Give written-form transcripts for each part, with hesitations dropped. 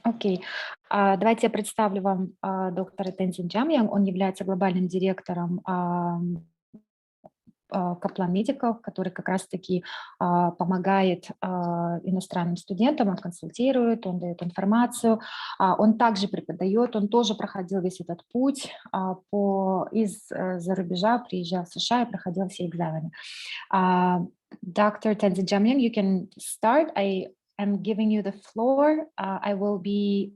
Окей. Давайте я представлю вам доктора Тензин Джамьянг. Он является глобальным директором Kaplan Medical, который как раз-таки помогает иностранным студентам, он консультирует, он дает информацию, он также преподает, он тоже проходил весь этот путь из-за рубежа, приезжал в США и проходил все экзамены. Dr. Tenzin Jamyang, you can start. I am giving you the floor. I will be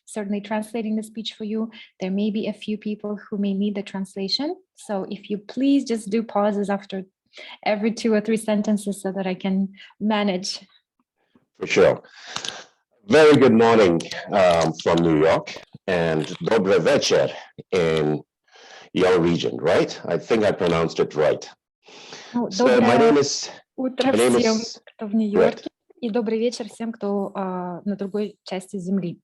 certainly translating the speech for you. There may be a few people who may need the translation. So if you please just do pauses after every 2 or 3 sentences so that I can manage. For sure. Very good morning from New York and добрый вечер in your region, right? I think I pronounced it right. So my name is... Утро всем, кто в Нью-Йорке, и добрый вечер всем, кто на другой части Земли.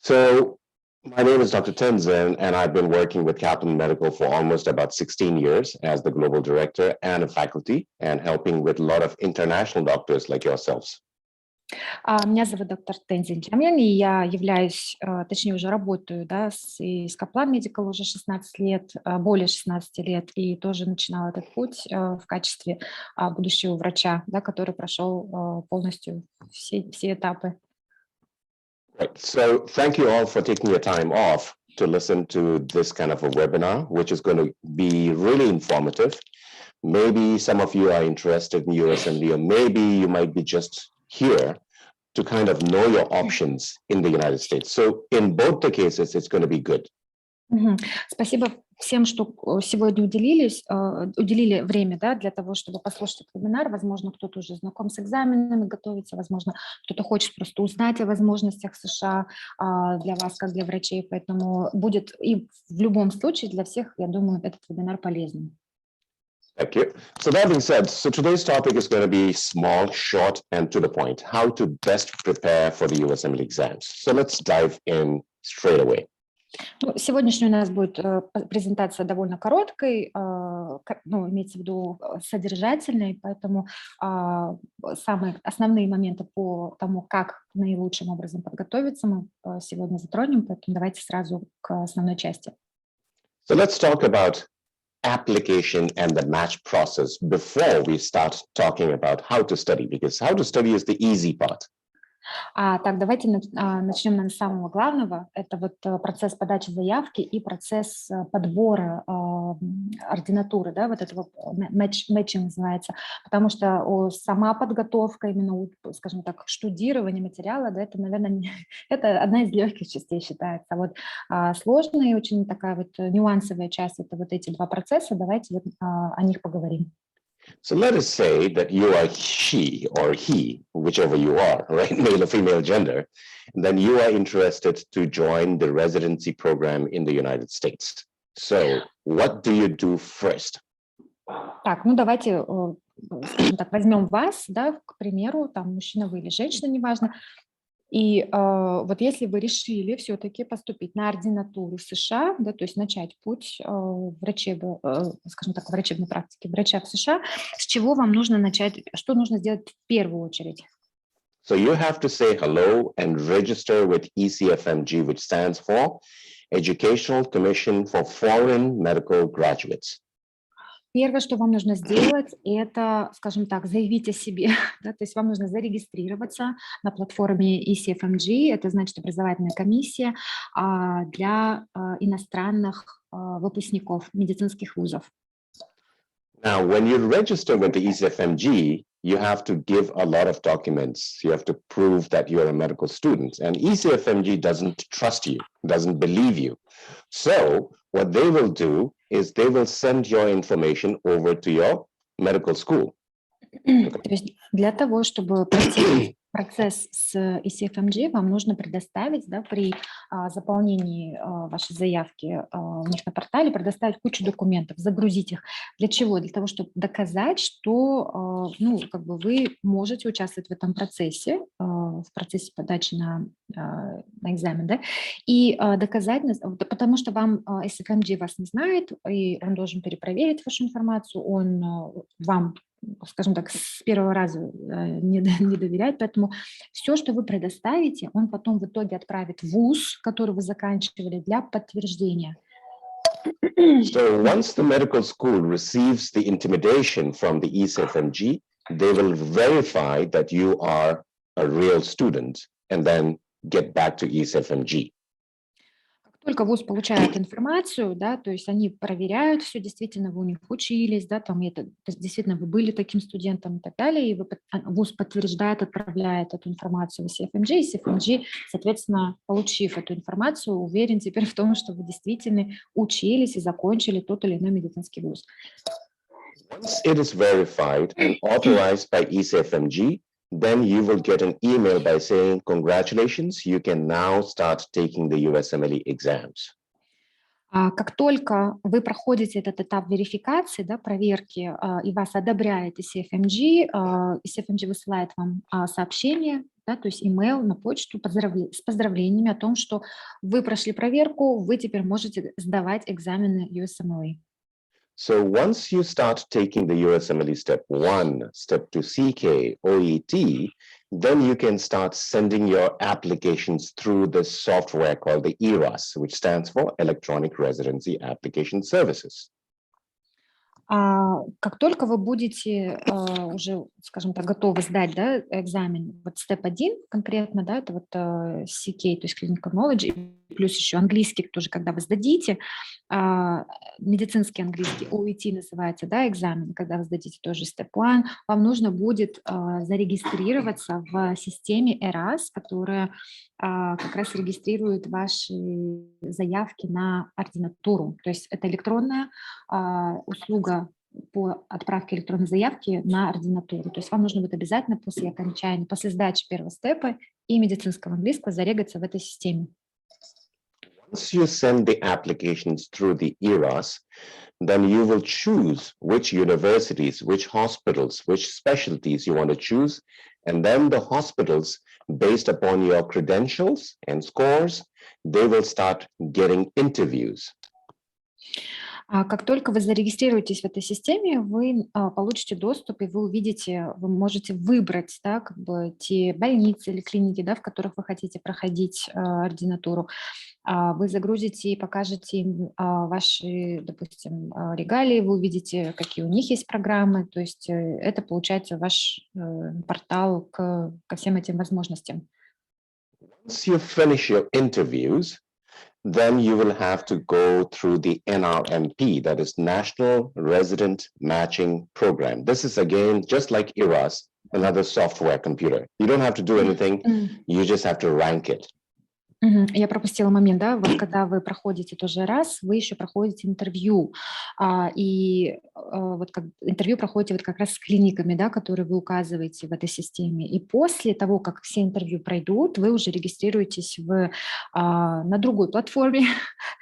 So my name is Dr. Tenzin, and I've been working with Kaplan Medical for almost about 16 years as the global director and a faculty, and helping with a lot of international doctors like yourselves. Меня зовут доктор Тензин Джамьянг, и я являюсь, точнее, уже работаю, да, с Kaplan Medical уже 16 лет, более 16 лет, и тоже начинала этот путь в качестве будущего врача, да, который прошел полностью все этапы. Right. So thank you all for taking your time off to listen to this kind of a webinar, which is going to be really informative. Maybe some of you are interested in USMLE, or maybe you might be just here to kind of know your options in the United States. So in both the cases, it's going to be good. Спасибо всем, что сегодня уделили время, да, для того, чтобы послушать этот вебинар. Возможно, кто-то уже знаком с экзаменами, готовится, возможно, кто-то хочет просто узнать о возможностях США для вас, как для врачей. Поэтому будет и в любом случае для всех, я думаю, этот вебинар полезным. Thank you. So that being said, so today's topic is going to be small, short, and to the point, how to best prepare for the USMLE exams. So let's dive in straight away. Сегодняшняя у нас будет презентация довольно короткой, имеется в виду содержательной, поэтому самые основные моменты по тому, как наилучшим образом подготовиться, мы сегодня затронем, поэтому давайте сразу к основной части. So let's talk about application and the match process before we start talking about how to study, because how to study is the easy part. Так, давайте начнем с самого главного. Это вот процесс подачи заявки и процесс подбора ординатуры, да, вот этого матчинг называется, потому что сама подготовка, именно, скажем так, штудирование материала, да, это, наверное, это одна из легких частей считается. А вот сложная и очень такая вот нюансовая часть, это вот эти два процесса, давайте вот о них поговорим. So let us say that you are she or he, whichever you are, right, male or female gender, and then you are interested to join the residency program in the United States. So what do you do first? Так, давайте, скажем так, возьмем вас, да, к примеру, там мужчина вы или женщина, неважно. И вот если вы решили все-таки поступить на ординатуру в США, да, то есть начать путь скажем так, врачебной практики врача в США, с чего вам нужно начать, что нужно сделать в первую очередь? So you have to say hello and register with ECFMG, which stands for Educational Commission for Foreign Medical Graduates. Первое, что вам нужно сделать, это, скажем так, заявить о себе. Да, то есть вам нужно зарегистрироваться на платформе ECFMG, это значит образовательная комиссия для иностранных выпускников медицинских вузов. Now, when you register with the ECFMG, you have to give a lot of documents. You have to prove that you're a medical student. And ECFMG doesn't trust you, doesn't believe you. So what they will do is they will send your information over to your medical school. То есть для того, чтобы пройти процесс с ECFMG, вам нужно предоставить, да, при заполнении вашей заявки у них на портале, предоставить кучу документов, загрузить их. Для чего? Для того, чтобы доказать, что вы можете участвовать в этом процессе, в процессе подачи на экзамен, да, и доказать, потому что ECFMG вас не знает, и он должен перепроверить вашу информацию, он вам скажем так, с первого раза не доверять, поэтому все, что вы предоставите, он потом в итоге отправит в ВУЗ, который вы заканчивали, для подтверждения. So once the medical school receives the intimidation from the ECFMG, they will verify that you are a real student and then get back to ECFMG. Как только ВУЗ получает информацию, да, то есть они проверяют все, действительно вы у них учились, да, там это, то есть действительно вы были таким студентом и так далее, и ВУЗ подтверждает, отправляет эту информацию в CFMG, и CFMG, соответственно, получив эту информацию, уверен теперь в том, что вы действительно учились и закончили тот или иной медицинский вуз. Once it is verified and authorized by ECFMG, then you will get an email by saying, congratulations, you can now start taking the USMLE exams. Как только вы проходите этот этап верификации, да, проверки, и вас одобряет CFMG, CFMG высылает вам сообщение, да, то есть email на почту с поздравлениями о том, что вы прошли проверку, вы теперь можете сдавать экзамены USMLE. So once you start taking the USMLE step 1, step 2 CK, OET, then you can start sending your applications through the software called the ERAS, which stands for Electronic Residency Application Services. Как только вы будете уже, скажем так, готовы сдать, да, экзамен, вот степ 1 конкретно, да, это вот CK, то есть Clinical Knowledge, и плюс еще английский тоже, когда вы сдадите, медицинский английский, OET называется, да, экзамен, когда вы сдадите тоже степ 1, вам нужно будет зарегистрироваться в системе ERAS, которая как раз регистрирует ваши заявки на ординатуру. То есть это электронная услуга по отправке электронной заявки на ординатуру. То есть вам нужно будет обязательно после окончания, после сдачи первого степа и медицинского английского зарегаться в этой системе. Once you send the applications through the ERAS, then you will choose which universities, which hospitals, which specialties you want to choose, and then the hospitals, based upon your credentials and scores, they will start getting interviews. Как только вы зарегистрируетесь в этой системе, вы получите доступ, и вы увидите, вы можете выбрать, да, как бы те больницы или клиники, да, в которых вы хотите проходить ординатуру. Вы загрузите и покажете им ваши, допустим, регалии, вы увидите, какие у них есть программы, то есть это получается ваш портал ко всем этим возможностям. Once you finish your interviews, then you will have to go through the NRMP, that is National Resident Matching Program. This is again, just like ERAS, another software computer. You don't have to do anything, you just have to rank it. Я пропустила момент, да, вот когда вы проходите тоже раз, вы еще проходите интервью, и вот как интервью проходите вот как раз с клиниками, да, которые вы указываете в этой системе, и после того, как все интервью пройдут, вы уже регистрируетесь на другой платформе,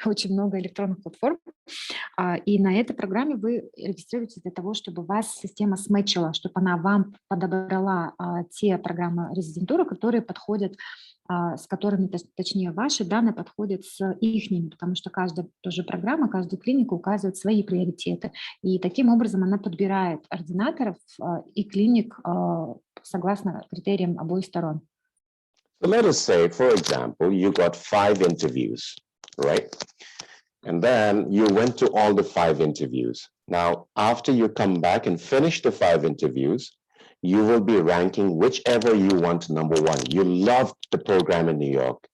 очень много электронных платформ, и на этой программе вы регистрируетесь для того, чтобы вас система сметчила, чтобы она вам подобрала те программы резидентуры, которые подходят, с которыми, точнее, ваши данные подходят с ихними, потому что каждая тоже программа, каждая клиника указывает свои приоритеты. И таким образом она подбирает ординаторов и клиник согласно критериям обоих сторон. So let us say, for example, you got 5 interviews, right? And then you went to all the 5 interviews. Now, after you come back and finish the 5 interviews, you will be ranking whichever you want number 1. You loved the program in New York.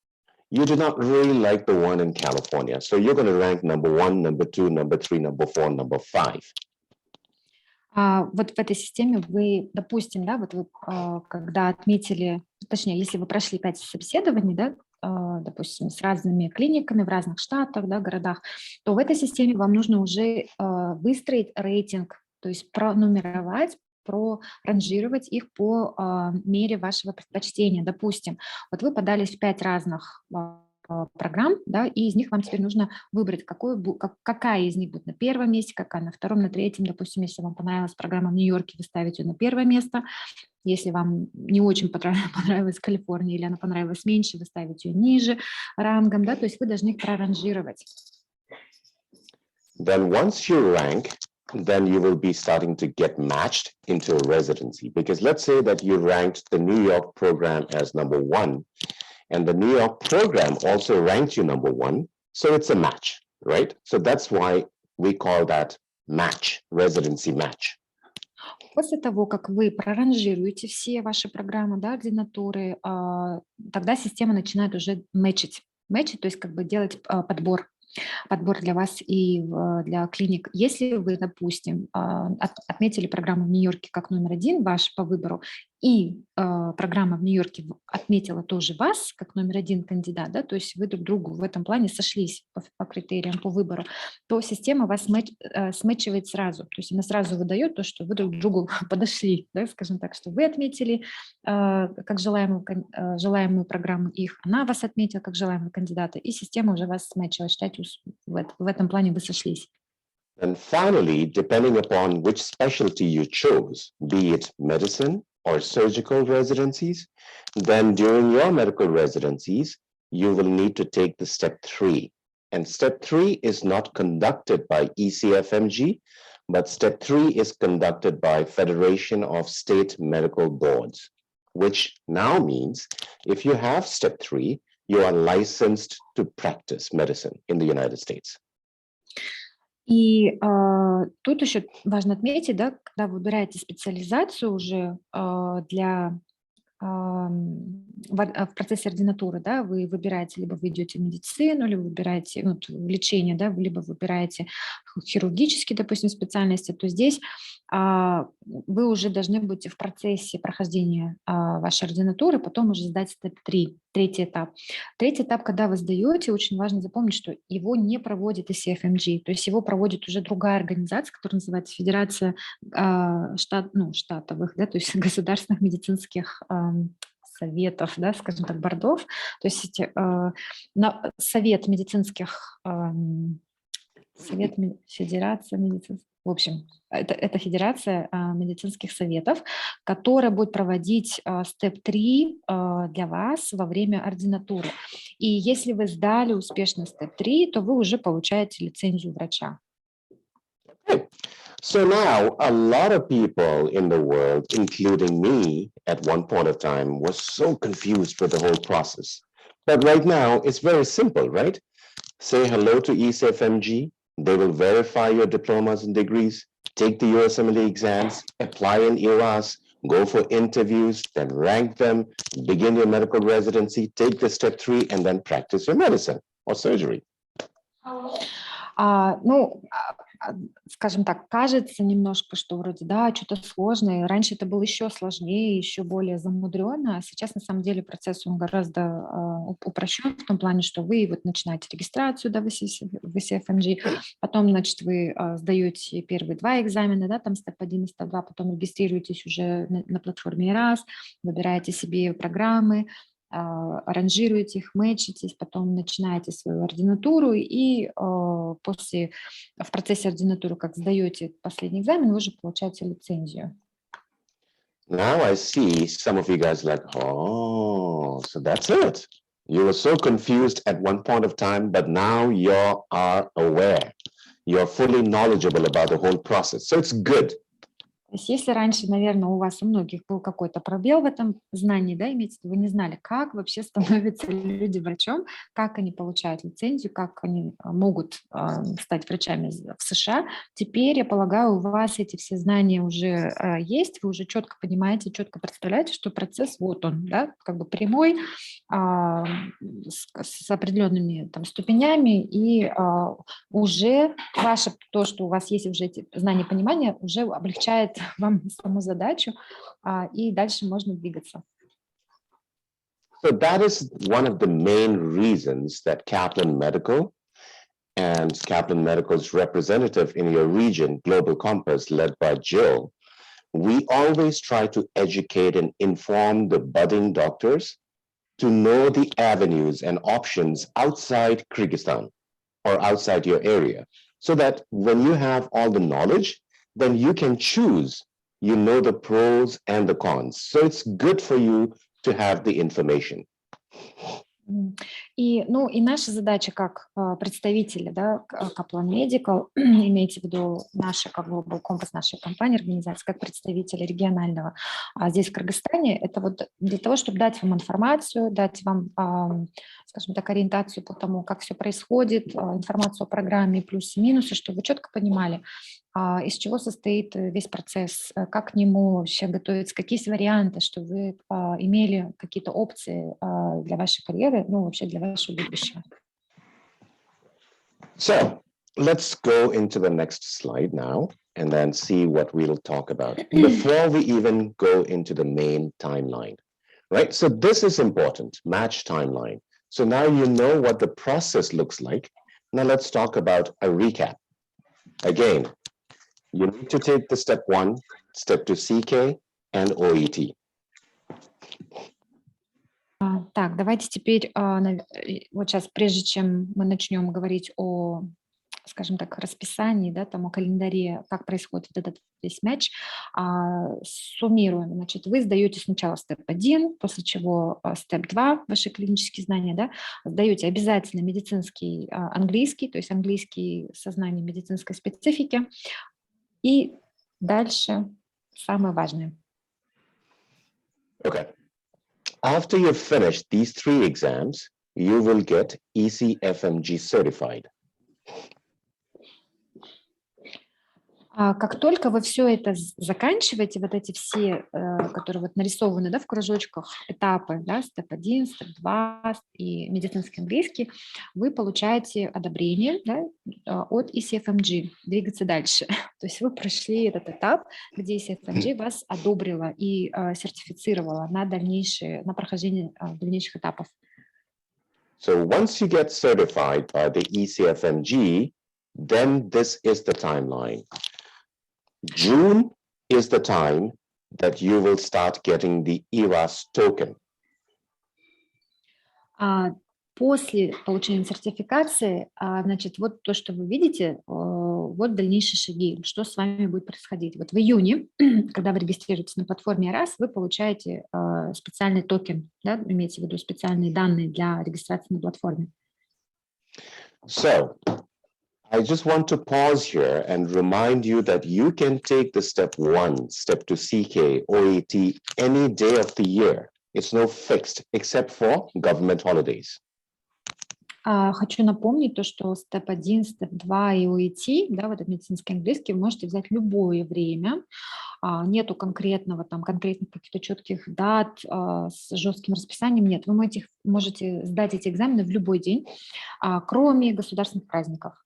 You do not really like the one in California. So you're going to rank number 1, number 2, number 3, number 4, number 5. Вот в этой системе вы, допустим, да, вот вы когда отметили, точнее, если вы прошли 5 собеседований, да, допустим, с разными клиниками в разных штатах, да, городах, то в этой системе вам нужно уже выстроить рейтинг, то есть пронумеровать, проранжировать их по мере вашего предпочтения. Допустим, вот вы подались в 5 разных программ, да, и из них вам теперь нужно выбрать, какая из них будет на первом месте, какая на втором, на третьем. Допустим, если вам понравилась программа в Нью-Йорке, вы ставите ее на первое место. Если вам не очень понравилась Калифорния или она понравилась меньше, вы ставите ее ниже рангом, да, то есть вы должны их проранжировать. Then once you rank, then you will be starting to get matched into a residency. Because let's say that you ranked the New York program as #1, and the New York program also ranked you #1. So it's a match, right? So that's why we call that match, residency match. После того, как вы проранжируете все ваши программы, да, ординатуры, тогда система начинает уже мэчить, то есть как бы делать подбор для вас и для клиник. Если вы, допустим, отметили программу в Нью-Йорке как №1 ваш по выбору, и программа в Нью-Йорке отметила тоже вас как №1 кандидат, да, то есть вы друг другу в этом плане сошлись по критериям, по выбору, то система вас сметчивает сразу. То есть она сразу выдает то, что вы друг другу подошли, да, скажем так, что вы отметили как желаемую программу их, она вас отметила как желаемого кандидата, и система уже вас сметчила. Считайте, в этом плане вы сошлись. And finally, depending upon which specialty you chose, be it medicine or surgical residencies, then during your medical residencies, you will need to take the step 3. And step 3 is not conducted by ECFMG, but step 3 is conducted by Federation of State Medical Boards, which now means if you have step 3, you are licensed to practice medicine in the United States. И тут еще важно отметить, да, когда вы выбираете специализацию уже в процессе ординатуры, да, вы выбираете, либо вы идете в медицину, либо выбираете лечение, да, либо выбираете хирургические, допустим, специальности, то здесь вы уже должны будете в процессе прохождения вашей ординатуры потом уже сдать степ 3, третий этап. Третий этап, когда вы сдаете, очень важно запомнить, что его не проводит ECFMG, то есть его проводит уже другая организация, которая называется Федерация штатовых, да, то есть государственных медицинских советов, да, скажем так, бордов, то есть совет медицинских, федерация медицинских, в общем, это Федерация медицинских советов, которая будет проводить степ 3 для вас во время ординатуры. И если вы сдали успешно степ 3, то вы уже получаете лицензию врача. So now a lot of people in the world, including me at one point of time, was so confused with the whole process. But right now it's very simple, right? Say hello to ECFMG. They will verify your diplomas and degrees, take the USMLE exams, apply in ERAS, go for interviews, then rank them, begin your medical residency, take the step 3, and then practice your medicine or surgery. Скажем так, кажется немножко, что вроде, да, что-то сложное. Раньше это было еще сложнее, еще более замудренно, а сейчас на самом деле процесс он гораздо упрощен в том плане, что вы вот начинаете регистрацию, да, в ECFMG, потом, значит, вы сдаете первые 2 экзамена, да, там степ 1 и степ 2, потом регистрируетесь уже на платформе ERAS, выбираете себе программы, аранжируете их, мэчитесь, потом начинаете свою ординатуру и в процессе ординатуры, как сдаете последний экзамен, вы уже получаете лицензию. Now I see some of you guys like, oh, so that's it. You were so confused at one point of time, but now you are aware. You're fully knowledgeable about the whole process. So it's good. То есть если раньше, наверное, у вас у многих был какой-то пробел в этом знании, да, имеется в виду, вы не знали, как вообще становятся люди врачом, как они получают лицензию, как они могут стать врачами в США, теперь, я полагаю, у вас эти все знания уже есть, вы уже четко понимаете, четко представляете, что процесс вот он, да, как бы прямой, с определенными там ступенями, и уже ваше, то, что у вас есть уже эти знания, понимания, уже облегчает вам саму задачу, и дальше можно двигаться. So that is one of the main reasons that Kaplan Medical and Kaplan Medical's representative in your region, Global Compass, led by Jill, we always try to educate and inform the budding doctors to know the avenues and options outside Kyrgyzstan or outside your area, so that when you have all the knowledge, then you can choose, you know the pros and the cons. So it's good for you to have the information. И, ну, и наша задача как представители, да, Kaplan Medical, имейте в виду наша, как Глобал Компас, нашей компании, организации, как представители регионального, здесь в Кыргызстане, это вот для того, чтобы дать вам информацию, дать вам, скажем так, ориентацию по тому, как все происходит, информацию о программе, плюсы, минусы, чтобы вы четко понимали, из чего состоит весь процесс, как к нему вообще готовиться, какие есть варианты, чтобы вы имели какие-то опции для вашей карьеры, ну, вообще для вашего будущего. So let's go into the next slide now and then see what we'll talk about before we even go into the main timeline, right? So this is important, match timeline. So now you know what the process looks like. Now let's talk about a recap. Again, you need to take the step 1, step 2 CK and OET. Так, давайте теперь, вот сейчас, прежде чем мы начнем говорить о, скажем так, расписании, да, там, о календаре, как происходит вот этот весь мяч, суммируем. Значит, вы сдаете сначала степ 1, после чего степ 2, ваши клинические знания, да, сдаете обязательно медицинский английский, то есть английский со знанием медицинской специфики, и дальше самое важное. Okay. After you've finished these 3 exams, you will get ECFMG certified. Как только вы все это заканчиваете, вот эти все, которые вот нарисованы, да, в кружочках, этапы, да, степ 1, степ 2 и медицинский английский, вы получаете одобрение, да, от ECFMG, двигаться дальше. То есть вы прошли этот этап, где ECFMG вас одобрила и сертифицировала на прохождение дальнейших этапов. So once you get certified by the ECFMG, then this is the timeline. June is the time that you will start getting the ERAS token. После получения сертификации, значит, вот то, что вы видите, вот дальнейшие шаги, что с вами будет происходить. Вот в июне, когда вы регистрируетесь на платформе РАС, вы получаете специальный токен, да, имеется в виду специальные данные для регистрации на платформе. So I just want to pause here and remind you that you can take the step 1, step 2 CK, OET any day of the year. It's no fixed, except for government holidays. Хочу напомнить то, что степ 1, степ 2 и OET, да, вот этот медицинский английский, вы можете взять любое время. Нету конкретных каких-то четких дат с жестким расписанием, нет. Вы можете сдать эти экзамены в любой день, кроме государственных праздников.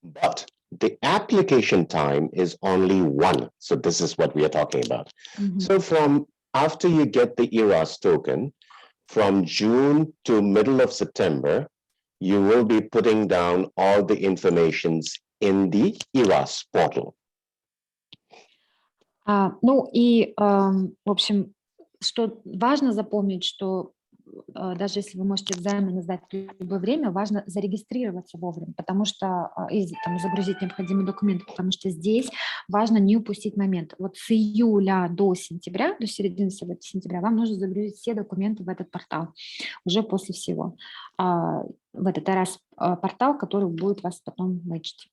But the application time is only 1. So this is what we are talking about. So from after you get the ERAS token, from June to middle of September, you will be putting down all the informations in the ERAS portal. Ну и, в общем, что важно запомнить, что даже если вы можете экзамены сдать в любое время, важно зарегистрироваться вовремя, потому что и там, загрузить необходимые документы, потому что здесь важно не упустить момент. Вот с июля до сентября, до середины сентября вам нужно загрузить все документы в этот портал, уже после всего. В этот раз портал, который будет вас потом мэчить.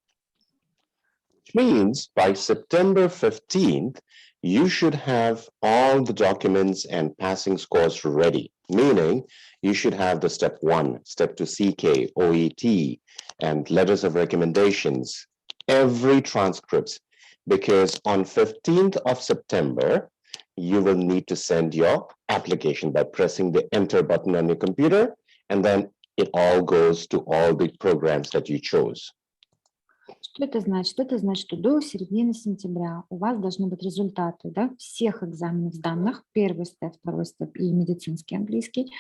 Which means by September 15th, you should have all the documents and passing scores ready, meaning you should have the step 1, step 2 CK, OET, and letters of recommendations, every transcripts, because on 15th of September, you will need to send your application by pressing the enter button on your computer, and then it all goes to all the programs that you chose. Что это значит? Это значит, что до середины сентября у вас должны быть результаты, да, всех экзаменов данных, первый степ, второй степ и медицинский английский,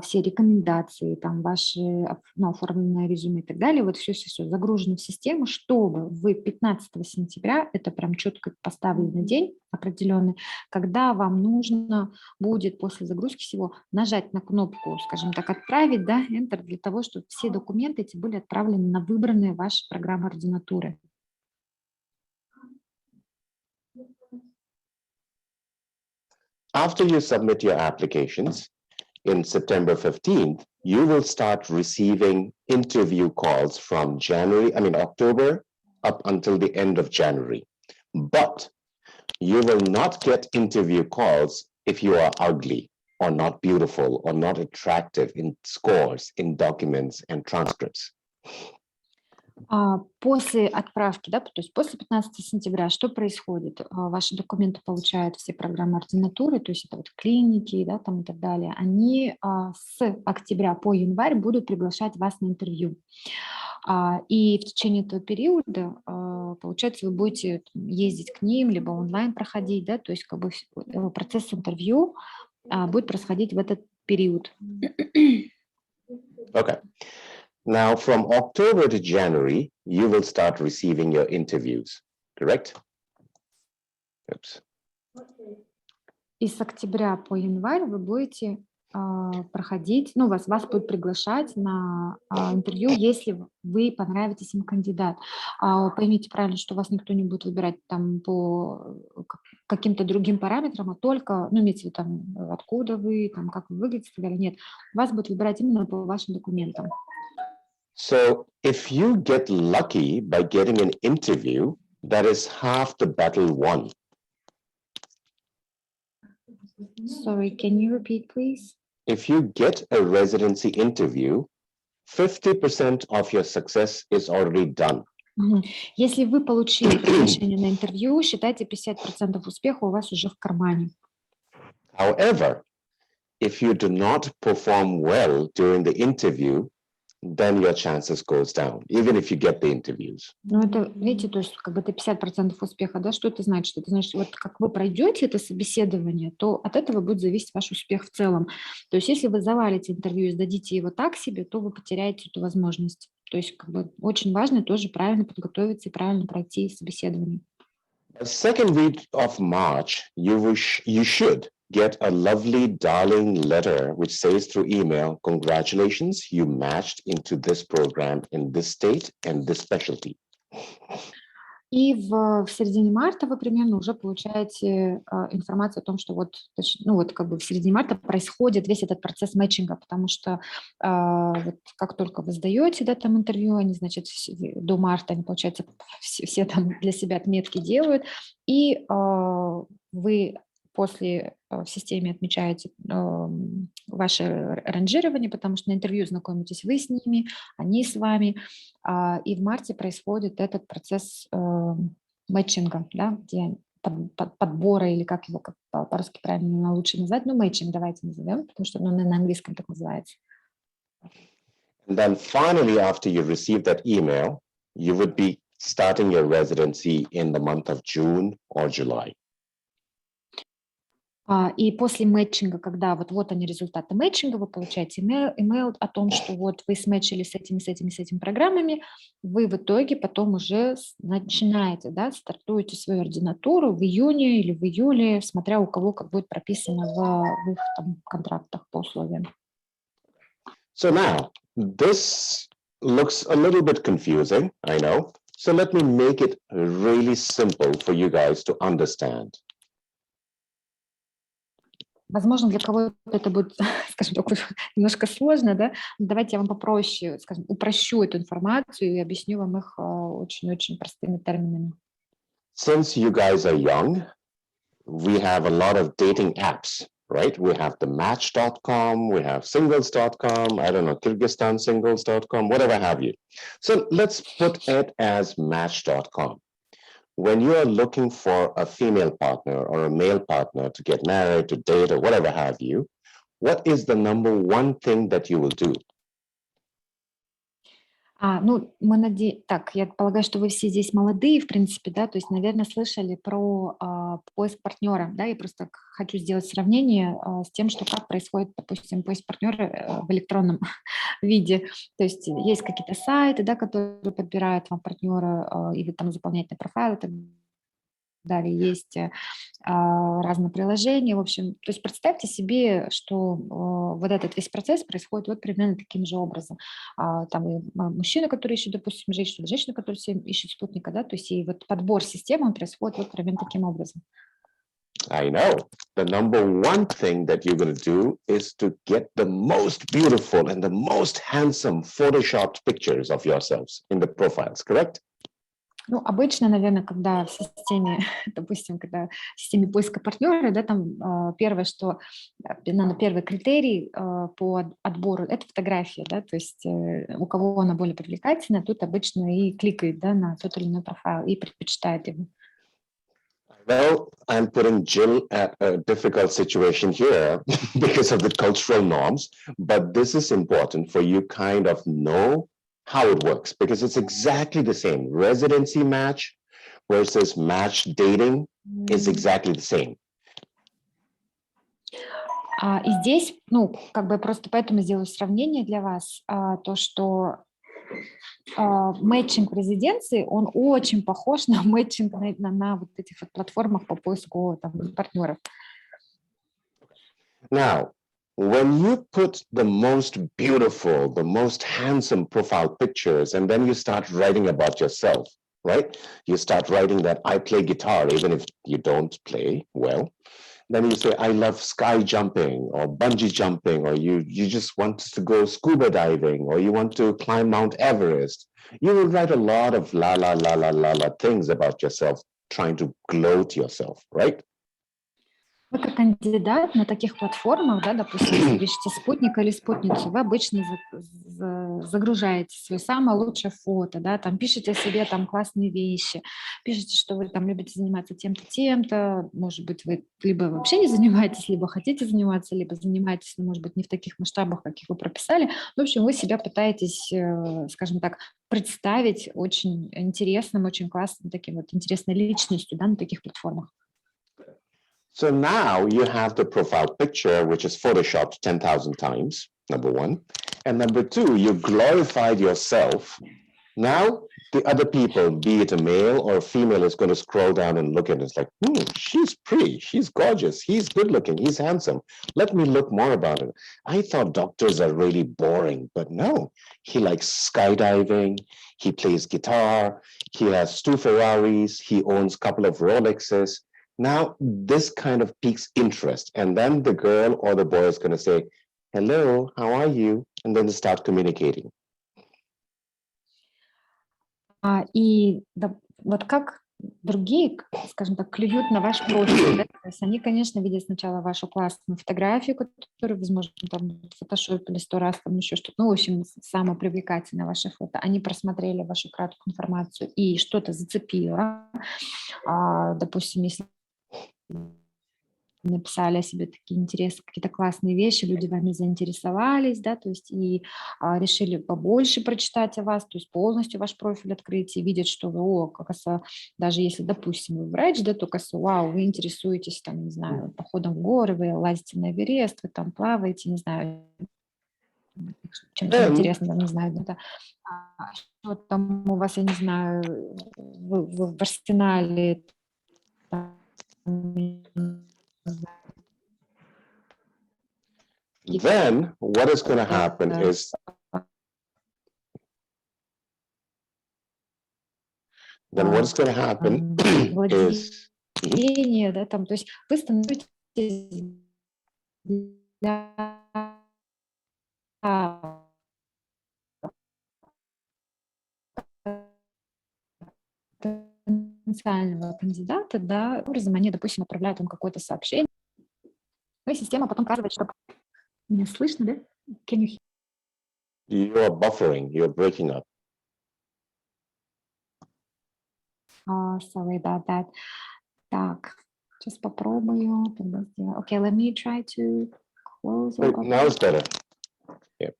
все рекомендации, там, ваши оформленное резюме и так далее, вот все загружено в систему, чтобы вы 15 сентября, это прям четко поставленный день определенный, когда вам нужно будет после загрузки всего нажать на кнопку, скажем так, отправить, да, Enter, для того, чтобы все документы эти были отправлены на выбранные ваши программы ординатуры. After you submit your applications, in September 15th, you will start receiving interview calls from October up until the end of January. But you will not get interview calls if you are ugly or not beautiful or not attractive in scores, in documents and transcripts. После отправки, да, то есть после 15 сентября, что происходит? Ваши документы получают все программы ординатуры, то есть это вот клиники, да, там и так далее. Они с октября по январь будут приглашать вас на интервью. И в течение этого периода, получается, вы будете ездить к ним, либо онлайн проходить, да, то есть как бы процесс интервью будет происходить в этот период. Okay. Now, from October to January, you will start receiving your interviews, correct? Oops. И с октября по январь вы будете проходить, ну, вас будут приглашать на интервью, если вы понравитесь им кандидат. Поймите правильно, что вас никто не будет выбирать там по каким-то другим параметрам, а только, ну, имеется в виду там, откуда вы, там, как вы выглядите и так далее. Нет, вас будут выбирать именно по вашим документам. So if you get lucky by getting an interview, that is half the battle won. Sorry, can you repeat, please? If you get a residency interview, 50% of your success is already done. Если вы получили приглашение на интервью, считайте, 50% успеха у вас уже в кармане. However, if you do not perform well during the interview, then your chances goes down, even if you get the interviews. Ну, это, видите, то есть как бы это 50% успеха, да, что это значит? Это значит, вот как вы пройдете это собеседование, то от этого будет зависеть ваш успех в целом. То есть если вы завалите интервью и сдадите его так себе, то вы потеряете эту возможность. То есть как бы очень важно тоже правильно подготовиться и правильно пройти собеседование. The second week of March, you should get a lovely, darling letter which says through email, congratulations, you matched into this program in this state and this specialty. И в середине марта вы примерно уже получаете информацию о том, что вот, ну вот как бы в середине марта происходит весь этот процесс мэтчинга, потому что вот как только вы сдаете, да, там интервью, они, значит, до марта, они, получается, все там для себя отметки делают, и вы после в системе отмечаете ваше ранжирование, потому что на интервью знакомитесь вы с ними, они с вами, и в марте происходит этот процесс мэтчинга, да, где подбора, или как его по-русски правильно лучше назвать, ну, мэтчинг давайте назовем, потому что на английском так называется. And then finally, after you receive that email, you would be starting your residency in the month of June or July. И после мэтчинга, когда вот они результаты мэтчинга, вы получаете email о том, что вот вы смэтчили с этими программами, вы в итоге потом уже начинаете, да, стартуете свою ординатуру в июне или в июле, смотря у кого как будет прописано в их там контрактах по условиям. So now, this looks a little bit confusing, I know. So let me make it really simple for you guys to understand. Возможно, для кого-то это будет, скажем так, немножко сложно, да? Давайте я вам попроще, скажем, упрощу эту информацию и объясню вам их очень-очень простыми терминами. Since you guys are young, we have a lot of dating apps, right? We have the Match.com, we have Singles.com, I don't know, KyrgyzstanSingles.com, whatever have you. So let's put it as Match.com. When you are looking for a female partner or a male partner to get married, to date, or whatever have you, what is the number one thing that you will do? Ну, так, я полагаю, что вы все здесь молодые, в принципе, да, то есть, наверное, слышали про поиск партнера, да, я просто хочу сделать сравнение с тем, что как происходит, допустим, поиск партнера в электронном виде. То есть есть какие-то сайты, да, которые подбирают вам партнера, и вы там заполняете профайл и так далее, есть разные приложения, в общем, то есть представьте себе, что вот этот весь процесс происходит вот примерно таким же образом. Там и мужчина, который ищет, допустим, женщину, женщина, которая ищет спутника, да, то есть и вот подбор системы, он происходит вот примерно таким образом. I know. The number one thing that you're going to do is to get the most beautiful and the most handsome photoshopped pictures of yourselves in the profiles, correct? Ну, обычно, наверное, когда в системе, допустим, когда в системе поиска партнера, да, там первое, что, наверное, первый критерий по отбору – это фотография, да, то есть у кого она более привлекательна, тут обычно и кликает, да, на тот или иной профайл и предпочитает его. Well, I'm putting Jill at a difficult situation here because of the cultural norms, but this is important for you kind of know how it works, because it's exactly the same. Residency match versus match dating is exactly the same. И здесь, ну, как бы я просто поэтому сделаю сравнение для вас, то, что мэтчинг в резиденции, он очень похож на мэтчинг на вот этих вот платформах по поиску там, партнеров. Now, when you put the most beautiful, the most handsome profile pictures, and then you start writing about yourself, right? You start writing that I play guitar, even if you don't play well. Then you say, I love sky jumping or bungee jumping, or you just want to go scuba diving, or you want to climb Mount Everest. You will write a lot of la, la, la, la, la, la things about yourself, trying to gloat yourself, right? Вы как кандидат на таких платформах, да, допустим, если пишете спутника или спутницу, вы обычно загружаете свое самое лучшее фото, да, там пишете о себе там классные вещи, пишете, что вы там любите заниматься тем-то, тем-то, может быть, вы либо вообще не занимаетесь, либо хотите заниматься, либо занимаетесь, но, может быть, не в таких масштабах, каких вы прописали. В общем, вы себя пытаетесь, скажем так, представить очень интересным, очень классным, таким вот интересной личностью, да, на таких платформах. So now you have the profile picture, which is photoshopped 10,000 times, number one. And number two, you glorified yourself. Now the other people, be it a male or a female, is going to scroll down and look at it. It's like, she's pretty, she's gorgeous, he's good looking, he's handsome. Let me look more about it. I thought doctors are really boring, but no, he likes skydiving, he plays guitar, he has 2 Ferraris, he owns a couple of Rolexes. Now, this kind of piques interest. And then the girl or the boy is going to say, hello, how are you? And then they start communicating. И да, вот как другие, скажем так, клюют на ваш профиль, да? То есть они, конечно, видят сначала вашу классную фотографию, которую, возможно, там фотошопили 100 раз, там еще что-то, ну, в общем, самое привлекательное ваше фото. Они просмотрели вашу краткую информацию и что-то зацепило. Допустим, если написали о себе такие интересные, какие-то классные вещи, люди вами заинтересовались, да, то есть и решили побольше прочитать о вас, то есть полностью ваш профиль открыть и видят, что вы, даже если, допустим, вы врач, да, то, вау, вы интересуетесь, там, не знаю, походом в горы, вы лазите на Эверест, вы там плаваете, не знаю, чем-то интересным, не знаю, да, что там у вас, я не знаю, в арсенале, Then what is going to happen is владение, да, там, то есть вы становитесь для потенциального кандидата, да, образом они, допустим, отправляют вам какое-то сообщение, ну и система потом указывает, что... Меня слышно, да? Can you hear? You are buffering, you're breaking up. Sorry about that. Так, сейчас попробую. Okay, let me try to close. Now it's better. Yeah.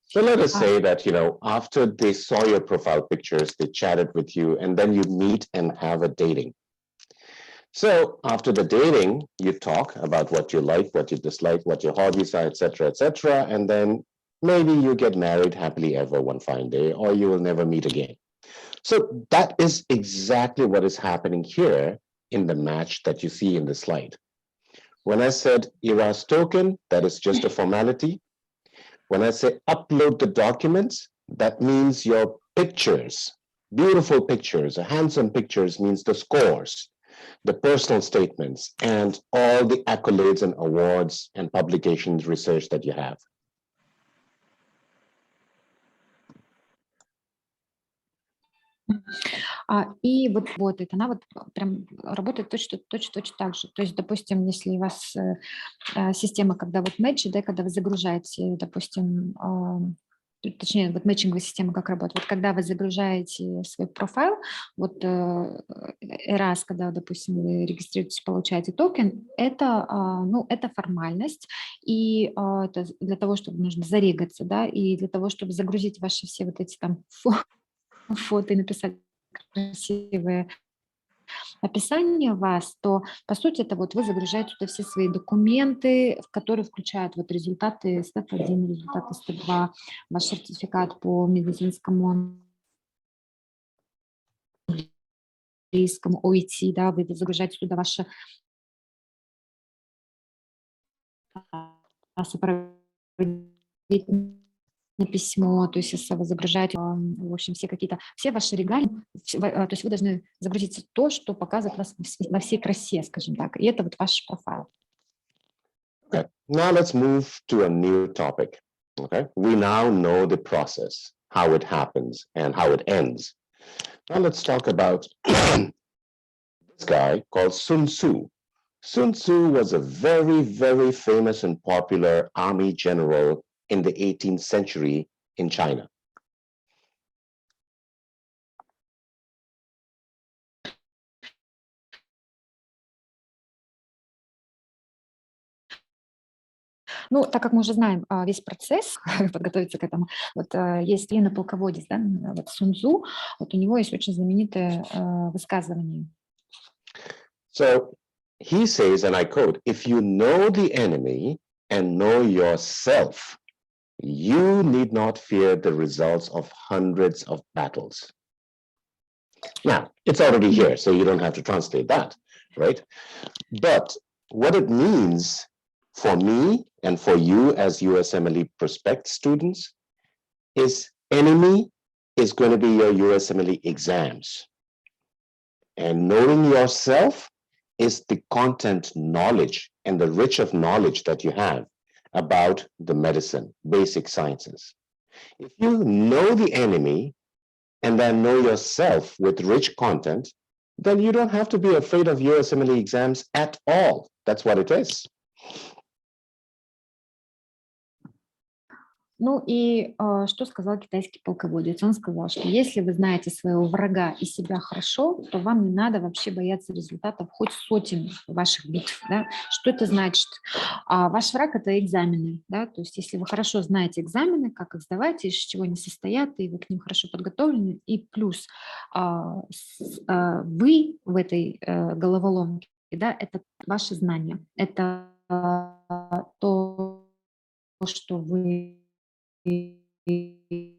So let us say that, after they saw your profile pictures, they chatted with you, and then you meet and have a dating. So after the dating, you talk about what you like, what you dislike, what your hobbies are, etc., and then maybe you get married happily ever one fine day, or you will never meet again. So that is exactly what is happening here in the match that you see in the slide. When I said ERAS token, that is just a formality. When I say upload the documents, that means your pictures, beautiful pictures, handsome pictures means the scores. the personal statements, and all the accolades and awards and publications, research that you have. И вот работает, она вот прям работает точно так же. То есть, допустим, если у вас система, когда вот матчи, да, когда вы загружаете, допустим, точнее, вот матчинговая система как работает. Вот когда вы загружаете свой профайл, вот раз, когда, допустим, вы регистрируетесь, получаете токен, это, ну, это формальность, и это для того, чтобы нужно зарегаться, да, и для того, чтобы загрузить ваши все вот эти там фото и написать красивые описание вас, то, по сути, это вот вы загружаете туда все свои документы, в которые включают вот результаты СТЭП-1, результаты СТЭП-2, ваш сертификат по медицинскому, английскому, ОИТ, да, вы загружаете туда ваше сопроводительное письмо, то есть если вы загружаете, в общем, все какие-то, все ваши регалии, то есть вы должны загрузить то, что показывает вас во всей красе, скажем так, и это вот ваш профайл. Okay, now let's move to a new topic. Okay, we now know the process, how it happens and how it ends. Now let's talk about this guy called Sun Tzu. Sun Tzu was a very, very famous and popular army general in the 18th century in China. Ну, так как мы уже знаем весь процесс, подготовиться к этому, вот есть военно-полководец, да, вот Сун Цзу, вот у него есть очень знаменитое высказывание. So he says, and I quote, if you know the enemy and know yourself, you need not fear the results of hundreds of battles. Now, it's already here, so you don't have to translate that, right? But what it means for me and for you as USMLE prospect students is enemy is going to be your USMLE exams. And knowing yourself is the content knowledge and the rich of knowledge that you have about the medicine, basic sciences. If you know the enemy and then know yourself with rich content, then you don't have to be afraid of USMLE exams at all. That's what it is. Ну и что сказал китайский полководец? Он сказал, что если вы знаете своего врага и себя хорошо, то вам не надо вообще бояться результатов хоть сотен ваших битв. Да? Что это значит? Ваш враг – это экзамены. Да? То есть если вы хорошо знаете экзамены, как их сдавать, из чего они состоят, и вы к ним хорошо подготовлены, и плюс вы в этой головоломке, да, это ваши знания, это то, что вы Breaking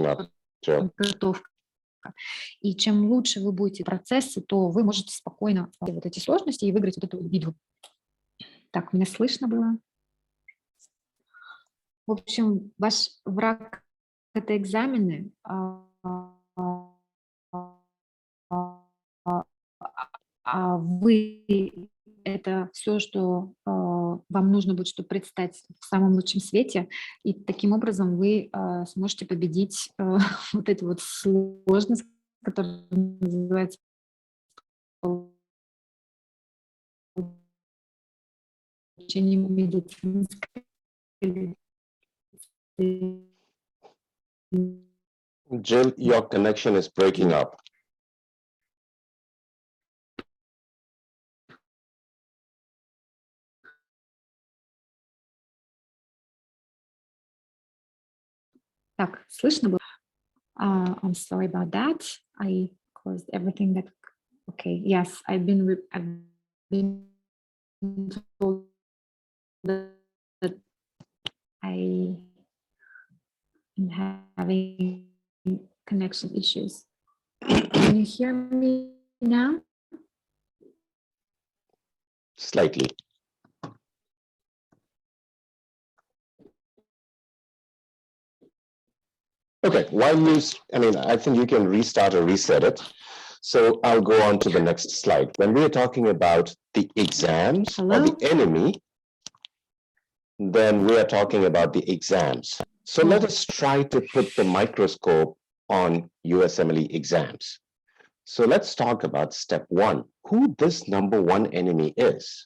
up. подготовка. И чем лучше вы будете процессы, то вы можете спокойно вот эти сложности и выиграть вот эту битву. Так, меня слышно было? В общем, ваш враг – это экзамены, а вы – это все, что вам нужно будет, чтобы предстать в самом лучшем свете, и таким образом вы сможете победить вот эту вот сложность, которая называется получение медицинской. Jill, your connection is breaking up. Так, слышно было? I'm sorry about that. I closed everything that. Okay, yes, I've been told that I am having connection issues. Can you hear me now? Slightly. Okay, I think you can restart or reset it. So I'll go on to the next slide. When we are talking about the exams or the enemy, then we are talking about the exams. So let us try to put the microscope on USMLE exams. So let's talk about step one, who this number one enemy is.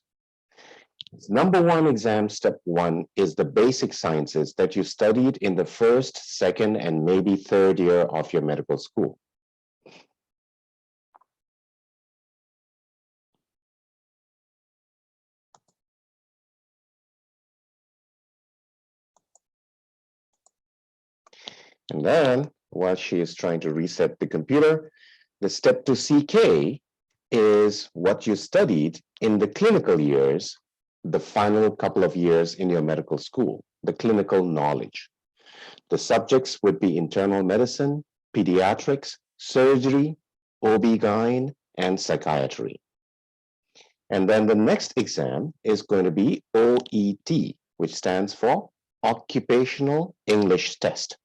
Number one exam, step one, is the basic sciences that you studied in the first, second, and maybe third year of your medical school. And then, while she is trying to reset the computer, the step to CK is what you studied in the clinical years, the final couple of years in your medical school, the clinical knowledge. The subjects would be internal medicine, pediatrics, surgery, OB-GYN, and psychiatry. And then the next exam is going to be OET, which stands for Occupational English Test.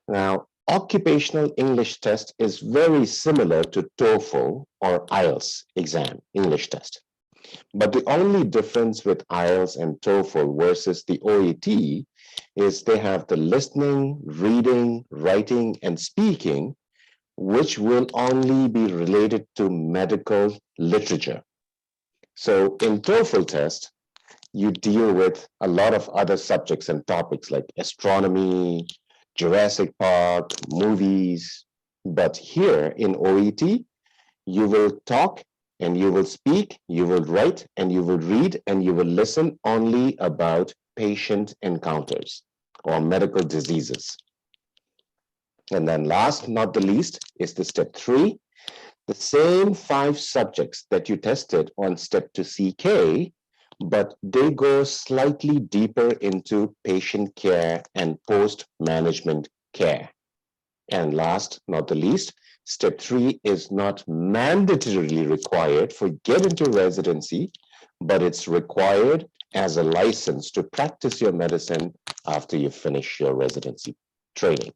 Now, Occupational English Test is very similar to TOEFL or IELTS exam, English test. But the only difference with IELTS and TOEFL versus the OET is they have the listening, reading, writing, and speaking, which will only be related to medical literature. So in TOEFL test, you deal with a lot of other subjects and topics like astronomy, Jurassic Park, movies. But here in OET, you will talk and you will speak, you will write and you will read and you will listen only about patient encounters or medical diseases. And then last, not the least, is the step three. The same 5 subjects that you tested on step 2 CK, but they go slightly deeper into patient care and post-management care. And last, not the least, step 3 is not mandatorily required for get into residency, but it's required as a license to practice your medicine after you finish your residency training.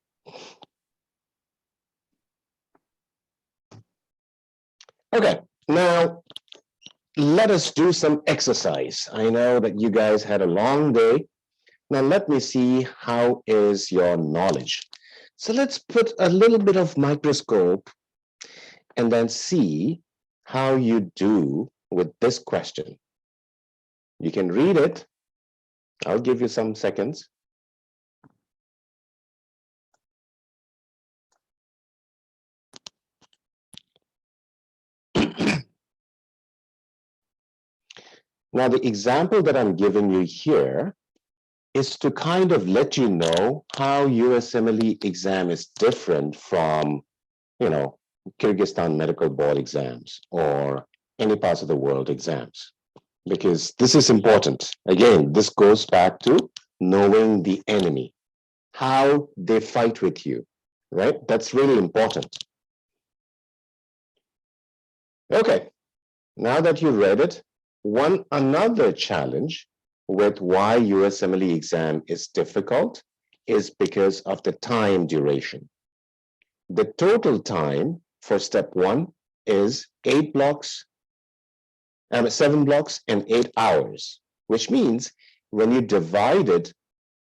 Okay, now let us do some exercise. I know that you guys had a long day. Now let me see how is your knowledge. So let's put a little bit of microscope and then see how you do with this question. You can read it. I'll give you some seconds. Now, the example that I'm giving you here is to kind of let you know how USMLE exam is different from, Kyrgyzstan Medical Board exams or any parts of the world exams, because this is important. Again, this goes back to knowing the enemy, how they fight with you, right? That's really important. Okay, now that you read it, another challenge with why USMLE exam is difficult is because of the time duration. The total time for step 1 is 7 blocks and 8 hours, which means when you divide it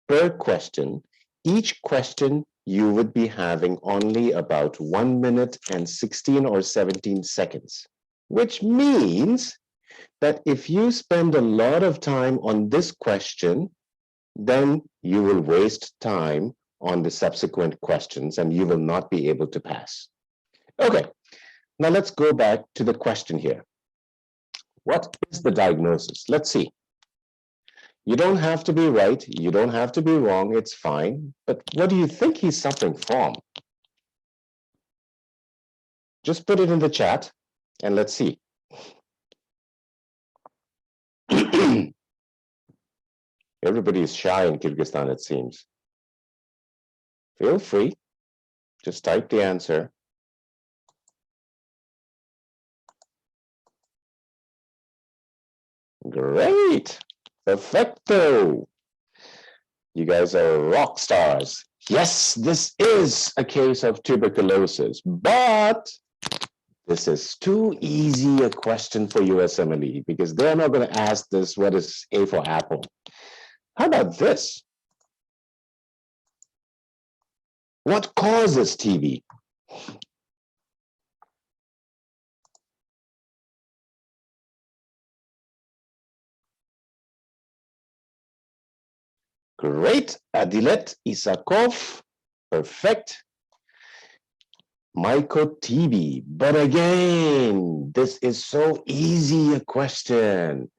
per question, each question you would be having only about 1 minute and 16 or 17 seconds, which means that if you spend a lot of time on this question, then you will waste time on the subsequent questions and you will not be able to pass. Okay, now let's go back to the question here. What is the diagnosis? Let's see. You don't have to be right, you don't have to be wrong, it's fine. But what do you think he's suffering from? Just put it in the chat and let's see. Everybody is shy in Kyrgyzstan, it seems. Feel free, just type the answer. Great, perfecto. You guys are rock stars. Yes, this is a case of tuberculosis, but this is too easy a question for USMLE because they're not going to ask this, what is A for apple? How about this? What causes TB? Great, Adilet Isakov, perfect. Myco-TB, but again, this is so easy a question.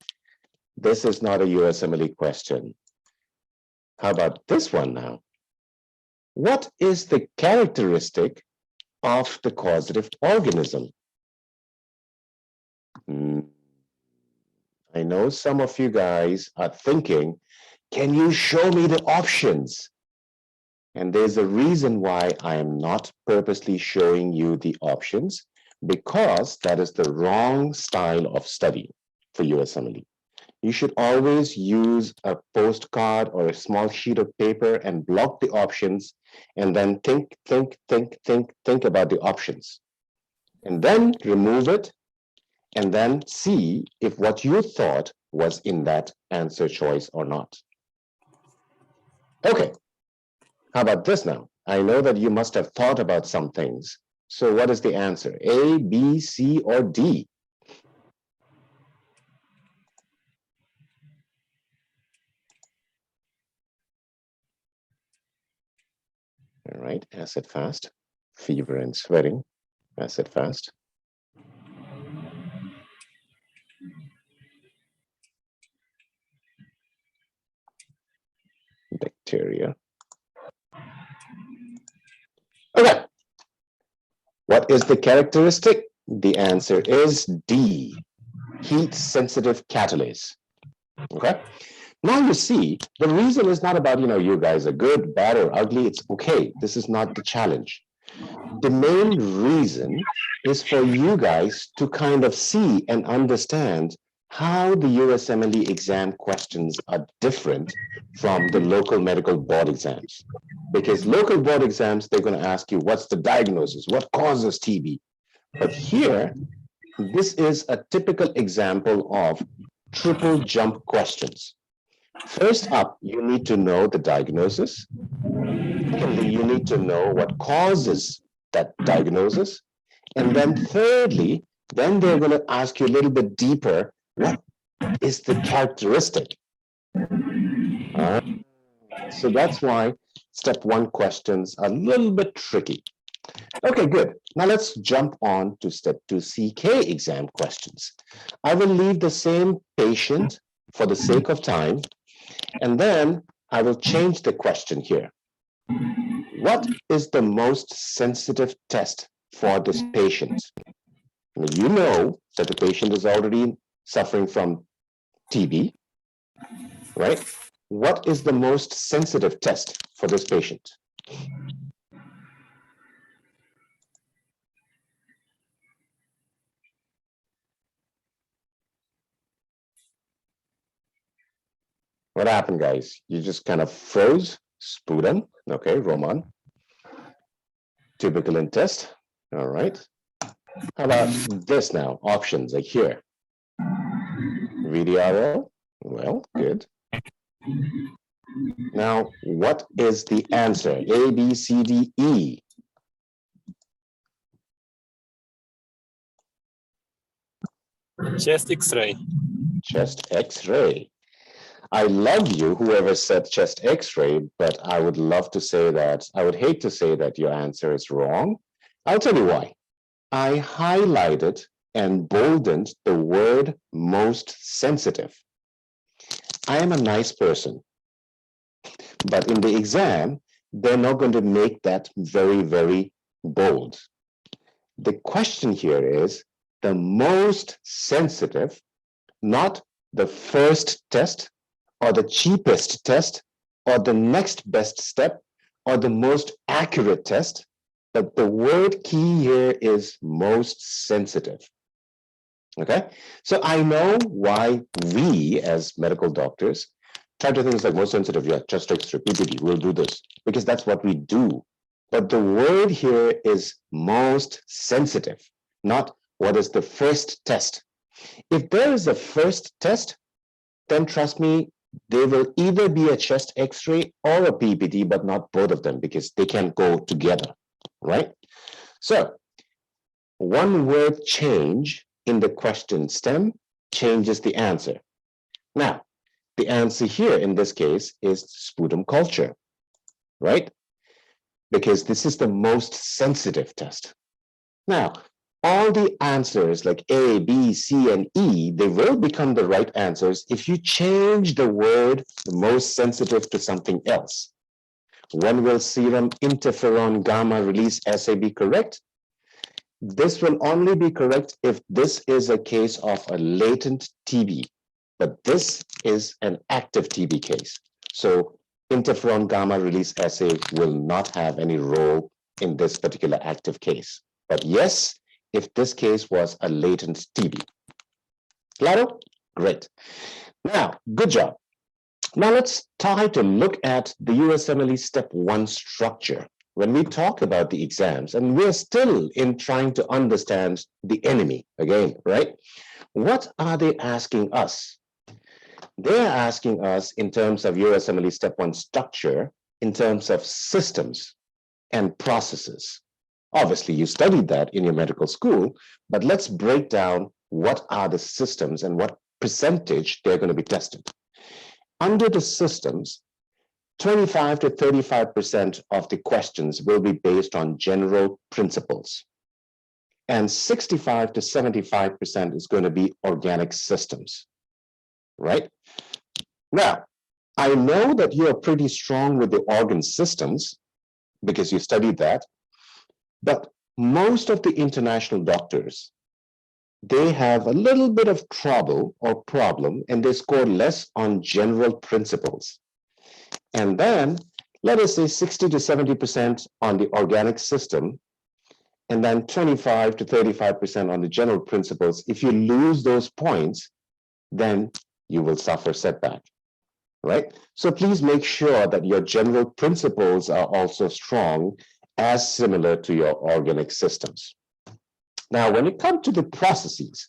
This is not a USMLE question. How about this one now? What is the characteristic of the causative organism? I know some of you guys are thinking, can you show me the options? And there's a reason why I am not purposely showing you the options, because that is the wrong style of study for USMLE. You should always use a postcard or a small sheet of paper and block the options, and then think about the options. And then remove it, and then see if what you thought was in that answer choice or not. Okay, how about this now? I know that you must have thought about some things. So what is the answer? A, B, C, or D? All right, acid fast, fever and sweating, acid fast. Bacteria. Okay. What is the characteristic? The answer is D, heat-sensitive catalase. Okay. Now you see, the reason is not about, you guys are good, bad, or ugly. It's okay. This is not the challenge. The main reason is for you guys to kind of see and understand how the USMLE exam questions are different from the local medical board exams. Because local board exams, they're going to ask you, what's the diagnosis? What causes TB? But here, this is a typical example of triple jump questions. First up, you need to know the diagnosis. Secondly, you need to know what causes that diagnosis. And then thirdly, then they're going to ask you a little bit deeper, what is the characteristic? So that's why step one questions are a little bit tricky. Okay, good. Now let's jump on to step 2 CK exam questions. I will leave the same patient for the sake of time, and then I will change the question here. What is the most sensitive test for this patient? You know that the patient is already suffering from TB, right? What is the most sensitive test for this patient? What happened, guys? You just kind of froze. Sputum. Okay, Roman. Tuberculin test. All right. How about this now? Options like here. VDRO. Well, good. Now, what is the answer? A, B, C, D, E. Chest X-ray. Chest X-ray. I love you, whoever said chest X-ray, but I would love to say that, I would hate to say that your answer is wrong. I'll tell you why. I highlighted and boldened the word most sensitive. I am a nice person, but in the exam, they're not going to make that very, very bold. The question here is the most sensitive, not the first test, or the cheapest test, or the next best step, or the most accurate test, but the word key here is most sensitive. Okay, so I know why we as medical doctors try to think it's like most sensitive, yeah, chest X-ray, PPD, we'll do this, because that's what we do. But the word here is most sensitive, not what is the first test. If there is a first test, then trust me, they will either be a chest X-ray or a PPD, but not both of them, because they can go together, right? So one word change in the question stem changes the answer. Now, the answer here in this case is sputum culture, right? Because this is the most sensitive test. Now, all the answers like A, B, C, and E, they will become the right answers if you change the word most sensitive to something else. When will serum interferon gamma release assay be correct? This will only be correct if this is a case of a latent TB, but this is an active TB case. So interferon gamma release assay will not have any role in this particular active case. But yes, if this case was a latent TB. Claro? Great. Now, good job. Now let's try to look at the USMLE Step 1 structure. When we talk about the exams, and we're still in trying to understand the enemy again, right? What are they asking us? They're asking us in terms of USMLE Step 1 structure, in terms of systems and processes. Obviously, you studied that in your medical school, but let's break down what are the systems and what percentage they're going to be tested. Under the systems, 25 to 35% of the questions will be based on general principles. And 65 to 75% is going to be organic systems, right? Now, I know that you are pretty strong with the organ systems because you studied that. But most of the international doctors, they have a little bit of trouble or problem, and they score less on general principles. And then, let us say 60 to 70% on the organic system, and then 25 to 35% on the general principles. If you lose those points, then you will suffer setback, right? So please make sure that your general principles are also strong, as similar to your organic systems. Now, when it comes to the processes,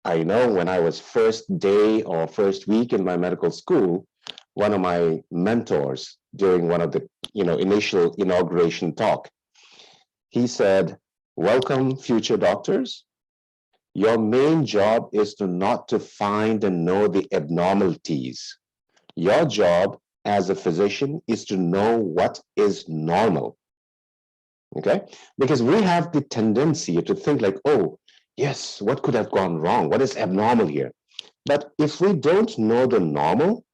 I know when I was first day or first week in my medical school, one of my mentors during one of the initial inauguration talk, he said, welcome future doctors. Your main job is not to find and know the abnormalities. Your job as a physician is to know what is normal, okay? Because we have the tendency to think like, oh, yes, what could have gone wrong? What is abnormal here? But if we don't know the normal,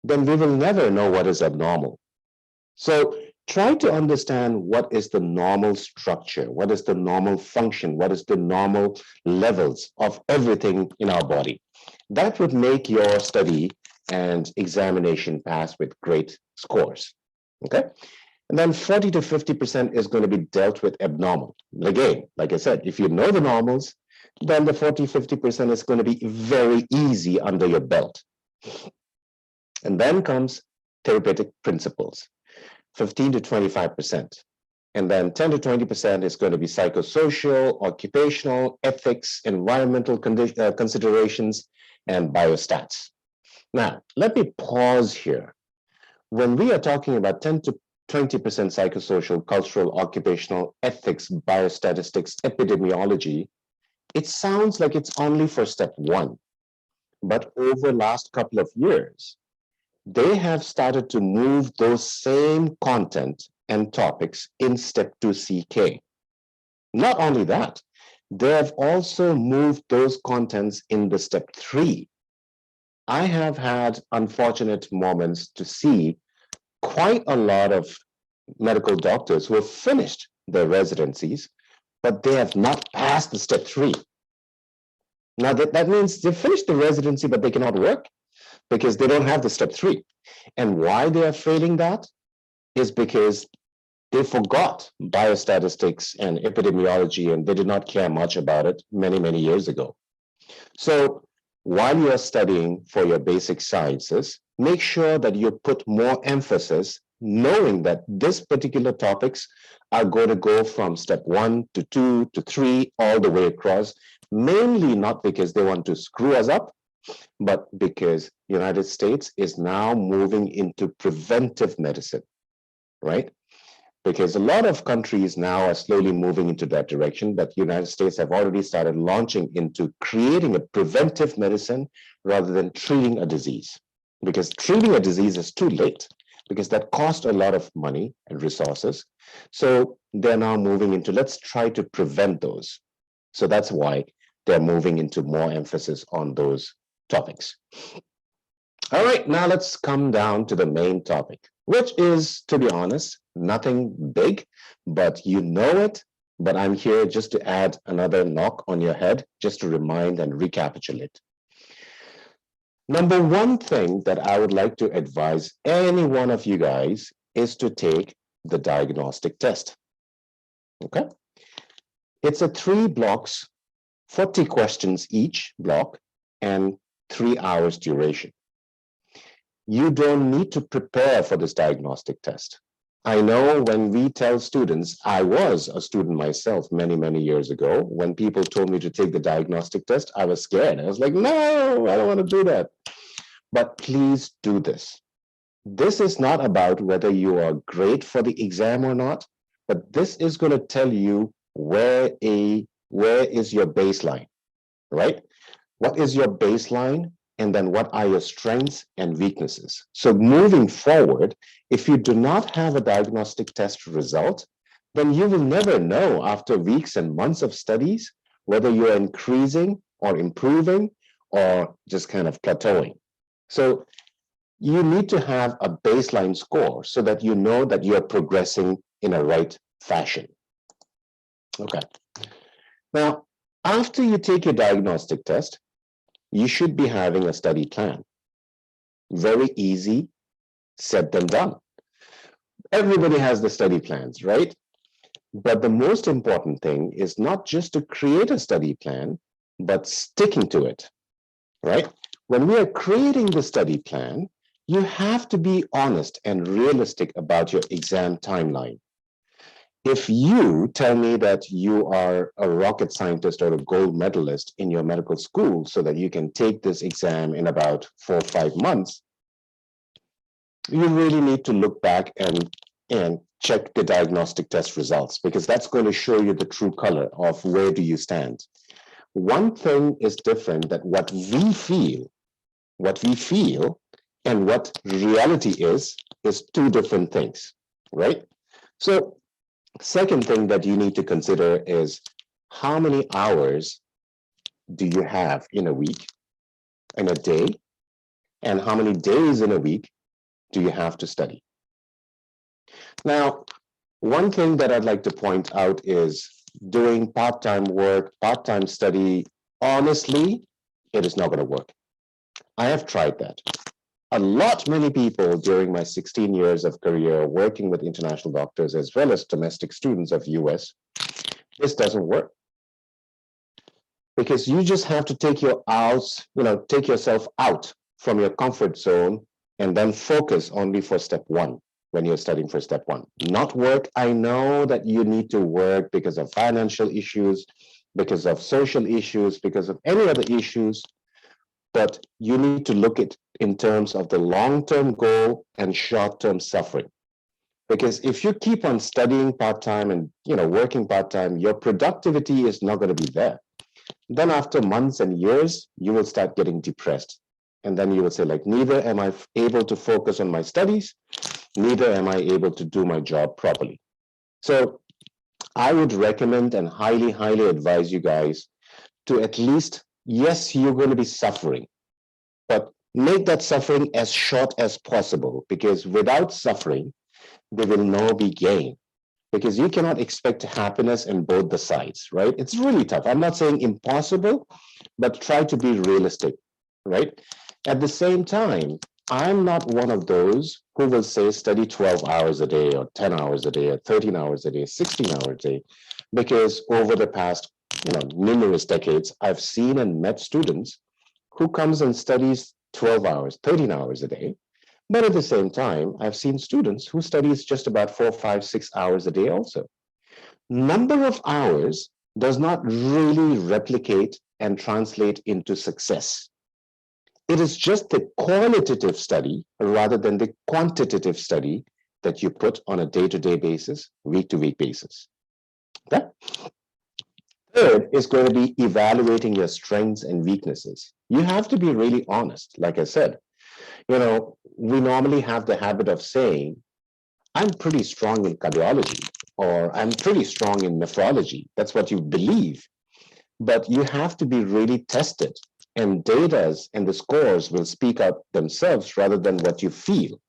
then we will never know what is abnormal. So try to understand what is the normal structure, what is the normal function, what is the normal levels of everything in our body. That would make your study and examination pass with great scores, okay? And then 40 to 50% is going to be dealt with abnormal. Again, like I said, if you know the normals, then the 40, 50% is going to be very easy under your belt. And then comes therapeutic principles, 15 to 25%. And then 10 to 20% is going to be psychosocial, occupational, ethics, environmental considerations, and biostats. Now, let me pause here. When we are talking about 10 to 20% psychosocial, cultural, occupational, ethics, biostatistics, epidemiology, it sounds like it's only for step 1. But over the last couple of years, they have started to move those same content and topics in step 2 CK. Not only that, they have also moved those contents in the step 3. I have had unfortunate moments to see quite a lot of medical doctors who have finished their residencies, but they have not passed the step 3. Now that means they finished the residency, but they cannot work because they don't have the step 3. And why they are failing that is because they forgot biostatistics and epidemiology, and they did not care much about it many, many years ago. So while you're studying for your basic sciences, make sure that you put more emphasis, knowing that this particular topics are going to go from step 1 to 2 to 3 all the way across, mainly not because they want to screw us up, but because the United States is now moving into preventive medicine, right? Because a lot of countries now are slowly moving into that direction, but the United States have already started launching into creating a preventive medicine rather than treating a disease. Because treating a disease is too late, because that costs a lot of money and resources. So they're now moving into, let's try to prevent those. So that's why they're moving into more emphasis on those topics. All right, now let's come down to the main topic, which is, to be honest, nothing big, but you know it. But I'm here just to add another knock on your head, just to remind and recapitulate. Number one thing that I would like to advise any one of you guys is to take the diagnostic test. Okay? It's a 3 blocks, 40 questions each block, and 3 hours duration. You don't need to prepare for this diagnostic test. I know when we tell students, I was a student myself many, many years ago, when people told me to take the diagnostic test, I was scared. I was like, no, I don't want to do that. But please do this. This is not about whether you are great for the exam or not, but this is going to tell you where is your baseline, right? What is your baseline? And then what are your strengths and weaknesses? So moving forward, if you do not have a diagnostic test result, then you will never know after weeks and months of studies whether you're increasing or improving or just kind of plateauing. So you need to have a baseline score so that you know that you're progressing in a right fashion. Okay. Now, after you take your diagnostic test, you should be having a study plan. Very easy, said than done. Everybody has the study plans, right? But the most important thing is not just to create a study plan, but sticking to it, right? When we are creating the study plan, you have to be honest and realistic about your exam timeline. If you tell me that you are a rocket scientist or a gold medalist in your medical school so that you can take this exam in about 4 or 5 months, you really need to look back and check the diagnostic test results, because that's going to show you the true color of where do you stand. One thing is different, that what we feel and what reality is 2 different things, right? So second thing that you need to consider is how many hours do you have in a week, in a day, and how many days in a week do you have to study? Now, one thing that I'd like to point out is doing part-time work, part-time study, honestly, it is not going to work. I have tried that. Many people during my 16 years of career working with international doctors as well as domestic students of US, this doesn't work. Because you just have to take yourself out from your comfort zone and then focus only for step 1 when you're studying for step 1. Not work. I know that you need to work because of financial issues, because of social issues, because of any other issues, but you need to look at in terms of the long-term goal and short-term suffering. Because if you keep on studying part-time and working part-time, your productivity is not going to be there. Then after months and years, you will start getting depressed. And then you will say, like, neither am I able to focus on my studies, neither am I able to do my job properly. So I would recommend and highly, highly advise you guys to at least, yes, you're going to be suffering, but make that suffering as short as possible, because without suffering, there will no be gain. Because you cannot expect happiness in both the sides, right? It's really tough. I'm not saying impossible, but try to be realistic, right? At the same time, I'm not one of those who will say study 12 hours a day or 10 hours a day or 13 hours a day, 16 hours a day, because over the past numerous decades, I've seen and met students who comes and studies 12 hours, 13 hours a day. But at the same time, I've seen students who studies just about 4, 5, 6 hours a day also. Number of hours does not really replicate and translate into success. It is just the qualitative study rather than the quantitative study that you put on a day-to-day basis, week-to-week basis. Okay? Third is going to be evaluating your strengths and weaknesses. You have to be really honest. Like I said, we normally have the habit of saying, I'm pretty strong in cardiology, or I'm pretty strong in nephrology. That's what you believe. But you have to be really tested, and data and the scores will speak out themselves rather than what you feel.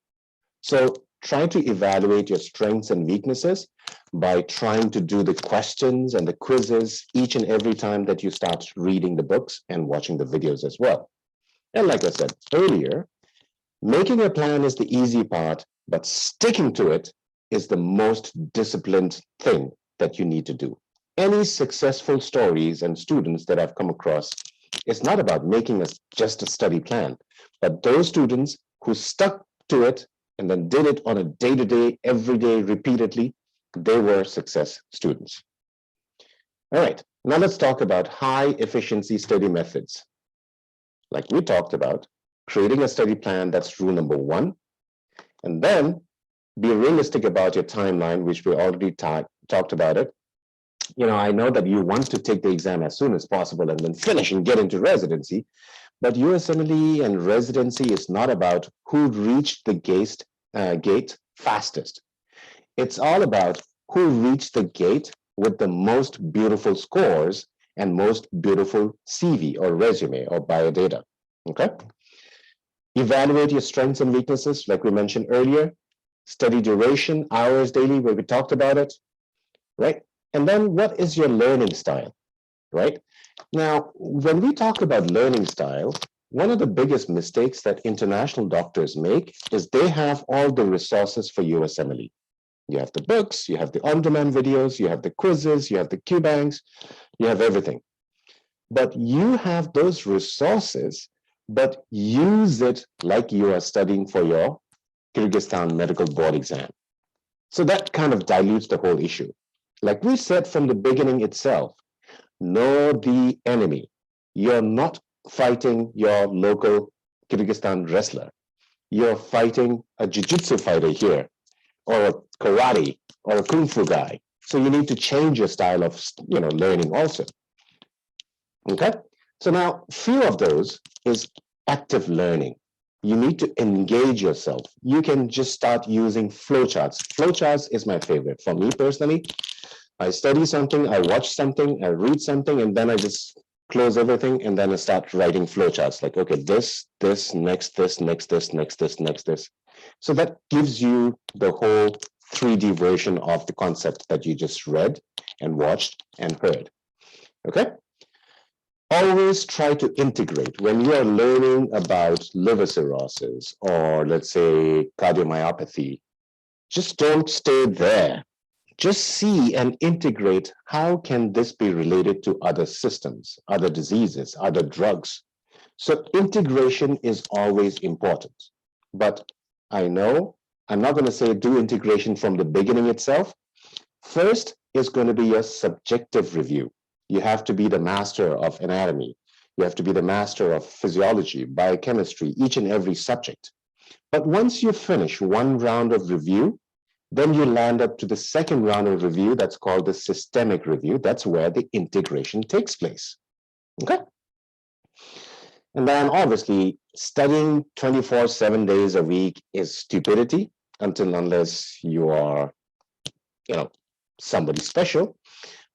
So try to evaluate your strengths and weaknesses by trying to do the questions and the quizzes each and every time that you start reading the books and watching the videos as well. And like I said earlier, making a plan is the easy part, but sticking to it is the most disciplined thing that you need to do. Any successful stories and students that I've come across, it's not about making just a study plan, but those students who stuck to it and then did it on a day-to-day, every day, repeatedly, they were success students. All right, now let's talk about high efficiency study methods. Like we talked about, creating a study plan, that's rule number 1. And then be realistic about your timeline, which we already talked about it. I know that you want to take the exam as soon as possible and then finish and get into residency, but USMLE and residency is not about who reached the gate fastest. It's all about who reached the gate with the most beautiful scores and most beautiful CV or resume or biodata. Okay? Evaluate your strengths and weaknesses, like we mentioned earlier. Study duration, hours daily, where we talked about it, right? And then what is your learning style, right? Now, when we talk about learning style, one of the biggest mistakes that international doctors make is they have all the resources for USMLE. You have the books, you have the on-demand videos, you have the quizzes, you have the Q banks, you have everything. But you have those resources, but use it like you are studying for your Kyrgyzstan medical board exam. So that kind of dilutes the whole issue. Like we said from the beginning itself, know the enemy. You're not fighting your local Kyrgyzstan wrestler. You're fighting a jiu-jitsu fighter here, or a karate, or a kung fu guy. So you need to change your style of learning also. Okay? So now, few of those is active learning. You need to engage yourself. You can just start using flowcharts. Flowcharts is my favorite. For me personally, I study something, I watch something, I read something, and then I just close everything, and then I start writing flowcharts. Like, okay, this, next, this, next, this, next, this, next, this. So that gives you the whole 3D version of the concept that you just read and watched and heard. Okay? Always try to integrate. When you are learning about liver cirrhosis or, let's say, cardiomyopathy, just don't stay there. Just see and integrate how can this be related to other systems, other diseases, other drugs. So integration is always important. But I know I'm not going to say do integration from the beginning itself. First is going to be your subjective review. You have to be the master of anatomy. You have to be the master of physiology, biochemistry, each and every subject. But once you finish one round of review, then you land up to the second round of review that's called the systemic review. That's where the integration takes place. Okay? And then obviously studying 24, 7 days a week is stupidity unless you are, somebody special.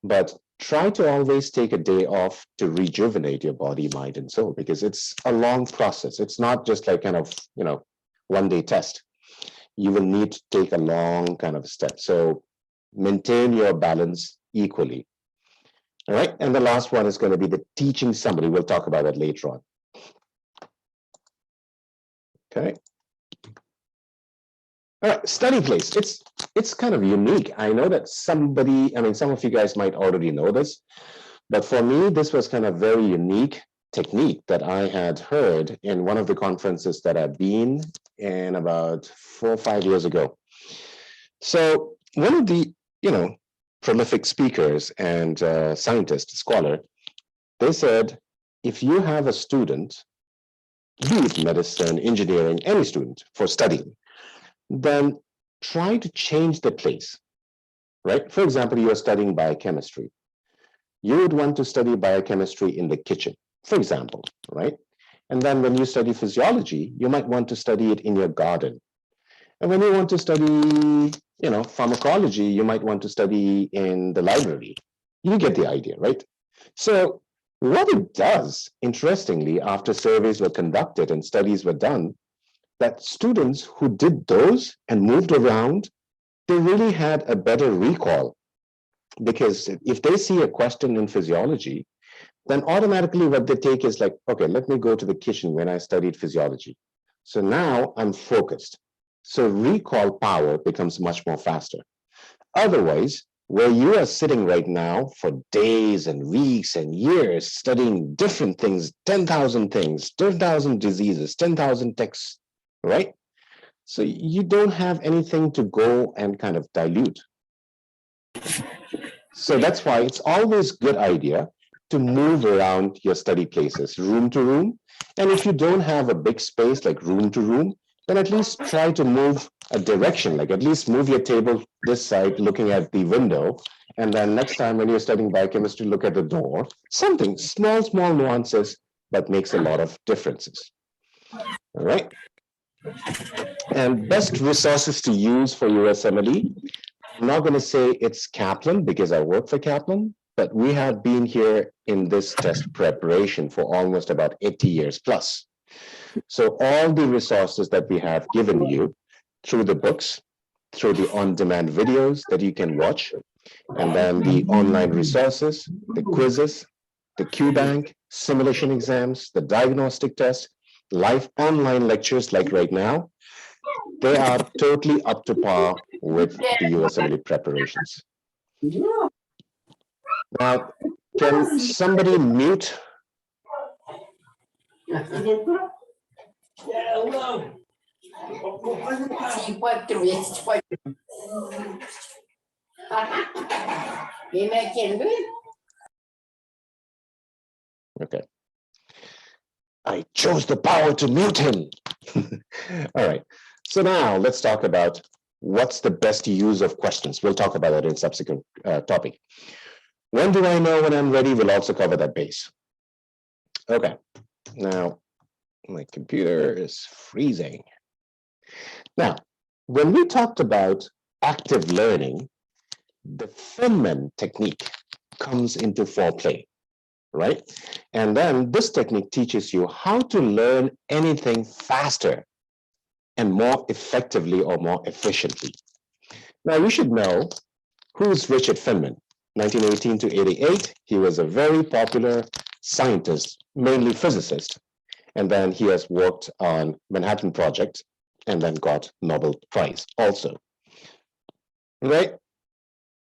But try to always take a day off to rejuvenate your body, mind, and soul, because it's a long process. It's not just like one-day test. You will need to take a long kind of step. So maintain your balance equally. All right. And the last one is going to be the teaching somebody. We'll talk about that later on. Okay. All right. Study place. It's kind of unique. I know that some of you guys might already know this, but for me, this was kind of very unique technique that I had heard in one of the conferences that I've been in about 4 or 5 years ago. So one of the, prolific speakers and scientist, scholar, they said, if you have a student, be it medicine, engineering, any student for studying, then try to change the place, right? For example, you are studying biochemistry. You would want to study biochemistry in the kitchen, for example, right? And then when you study physiology, you might want to study it in your garden. And when you want to study, pharmacology, you might want to study in the library. You get the idea, right? So what it does, interestingly, after surveys were conducted and studies were done, that students who did those and moved around, they really had a better recall. Because if they see a question in physiology, then automatically what they take is like, okay, let me go to the kitchen when I studied physiology. So now I'm focused. So recall power becomes much more faster. Otherwise, where you are sitting right now for days and weeks and years studying different things, 10,000 things, 10,000 diseases, 10,000 texts, right? So you don't have anything to go and kind of dilute. So that's why it's always a good idea to move around your study places, room to room. And if you don't have a big space like room to room, then at least try to move a direction, like at least move your table this side looking at the window. And then next time when you're studying biochemistry, look at the door. Something small nuances, but makes a lot of differences. All right. And best resources to use for USMLE. I'm not going to say it's Kaplan because I work for Kaplan, but we have been here in this test preparation for almost about 80 years plus. So all the resources that we have given you through the books, through the on-demand videos that you can watch, and then the online resources, the quizzes, the Q-Bank, simulation exams, the diagnostic tests, live online lectures like right now, they are totally up to par with the USMLE preparations. Now, can somebody mute? Okay. I chose the power to mute him. All right. So now let's talk about what's the best use of questions. We'll talk about that in subsequent topic. When do I know when I'm ready? We'll also cover that base. Okay. Now, my computer is freezing. Now, when we talked about active learning, the Feynman technique comes into foreplay, right? And then this technique teaches you how to learn anything faster and more effectively or more efficiently. Now, you should know who's Richard Feynman. 1918 to 88, he was a very popular scientist, mainly physicist. And then he has worked on Manhattan Project and then got Nobel Prize also. Right?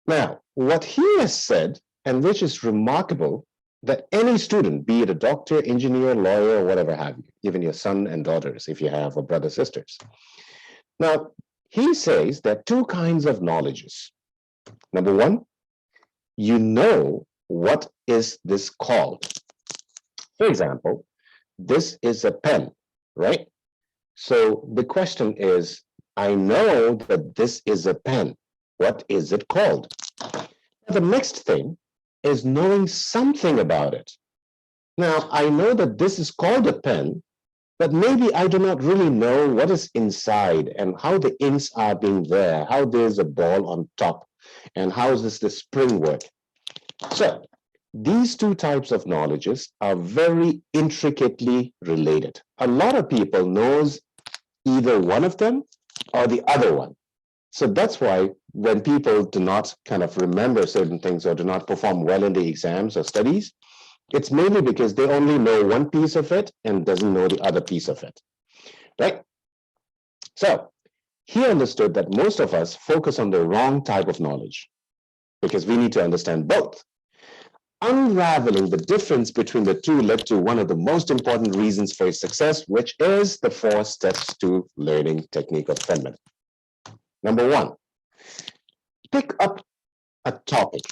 Now, what he has said, and which is remarkable, that any student, be it a doctor, engineer, lawyer, or whatever have you, even your son and daughters, if you have, or brothers, sisters. Now, he says there are two kinds of knowledges. Number one, you know what is this called. For example, this is a pen, right? So the question is, I know that this is a pen. What is it called? The next thing is knowing something about it. Now, I know that this is called a pen, but maybe I do not really know what is inside and how the inks are being there, how there's a ball on top, and how does the spring work. So these two types of knowledges are very intricately related. A lot of people knows either one of them or the other one. So that's why when people do not kind of remember certain things or do not perform well in the exams or studies, it's mainly because they only know one piece of it and doesn't know the other piece of it, right? So he understood that most of us focus on the wrong type of knowledge because we need to understand both. unraveling the difference between the two led to one of the most important reasons for his success, which is the 4 steps to learning technique of Fenman. Number 1, pick up a topic.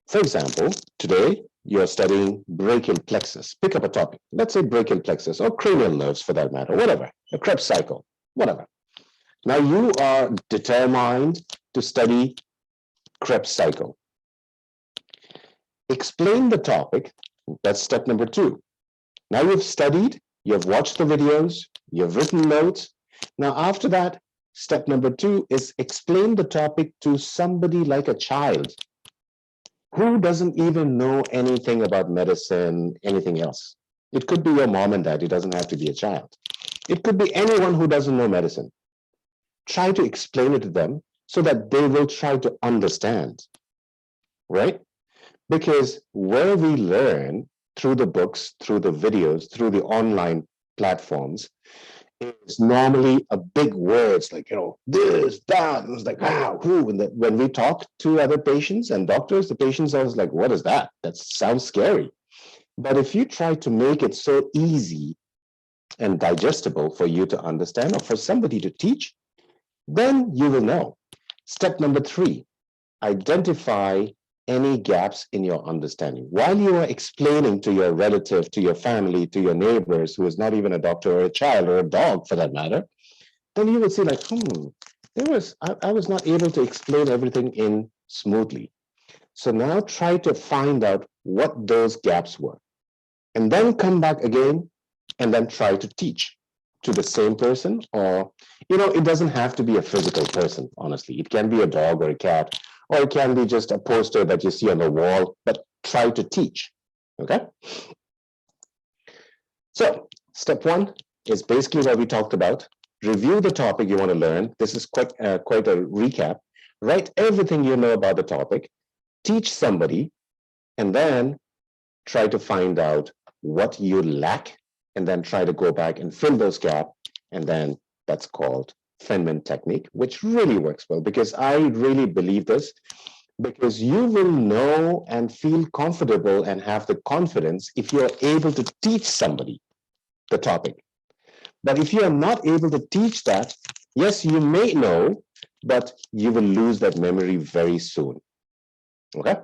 For example, today you're studying brachial plexus. Pick up a topic. Let's say brachial plexus or cranial nerves for that matter, whatever, a Krebs cycle, whatever. Now you are determined to study Krebs cycle. Explain the topic. That's step number 2. Now you've studied, you've watched the videos, you've written notes. Now after that, step number 2 is explain the topic to somebody like a child who doesn't even know anything about medicine, anything else. It could be your mom and dad. It doesn't have to be a child. It could be anyone who doesn't know medicine. Try to explain it to them so that they will try to understand, right? Because where we learn through the books, through the videos, through the online platforms, is normally a big words like, this, that. And it's like, wow, who? And when we talk to other patients and doctors, the patients are like, what is that? That sounds scary. But if you try to make it so easy and digestible for you to understand or for somebody to teach, then you will know. Step number 3, identify any gaps in your understanding. While you are explaining to your relative, to your family, to your neighbors, who is not even a doctor or a child or a dog for that matter, then you will see like, I was not able to explain everything in smoothly. So now try to find out what those gaps were. And then come back again and then try to teach to the same person, or, it doesn't have to be a physical person, honestly. It can be a dog or a cat, or it can be just a poster that you see on the wall, but try to teach, okay? So step 1 is basically what we talked about. Review the topic you want to learn. This is quite a recap. Write everything you know about the topic, teach somebody, and then try to find out what you lack, and then try to go back and fill those gaps, and then that's called Fenman technique, which really works well, because I really believe this, because you will know and feel comfortable and have the confidence if you're able to teach somebody the topic. But if you are not able to teach that, yes, you may know, but you will lose that memory very soon. Okay?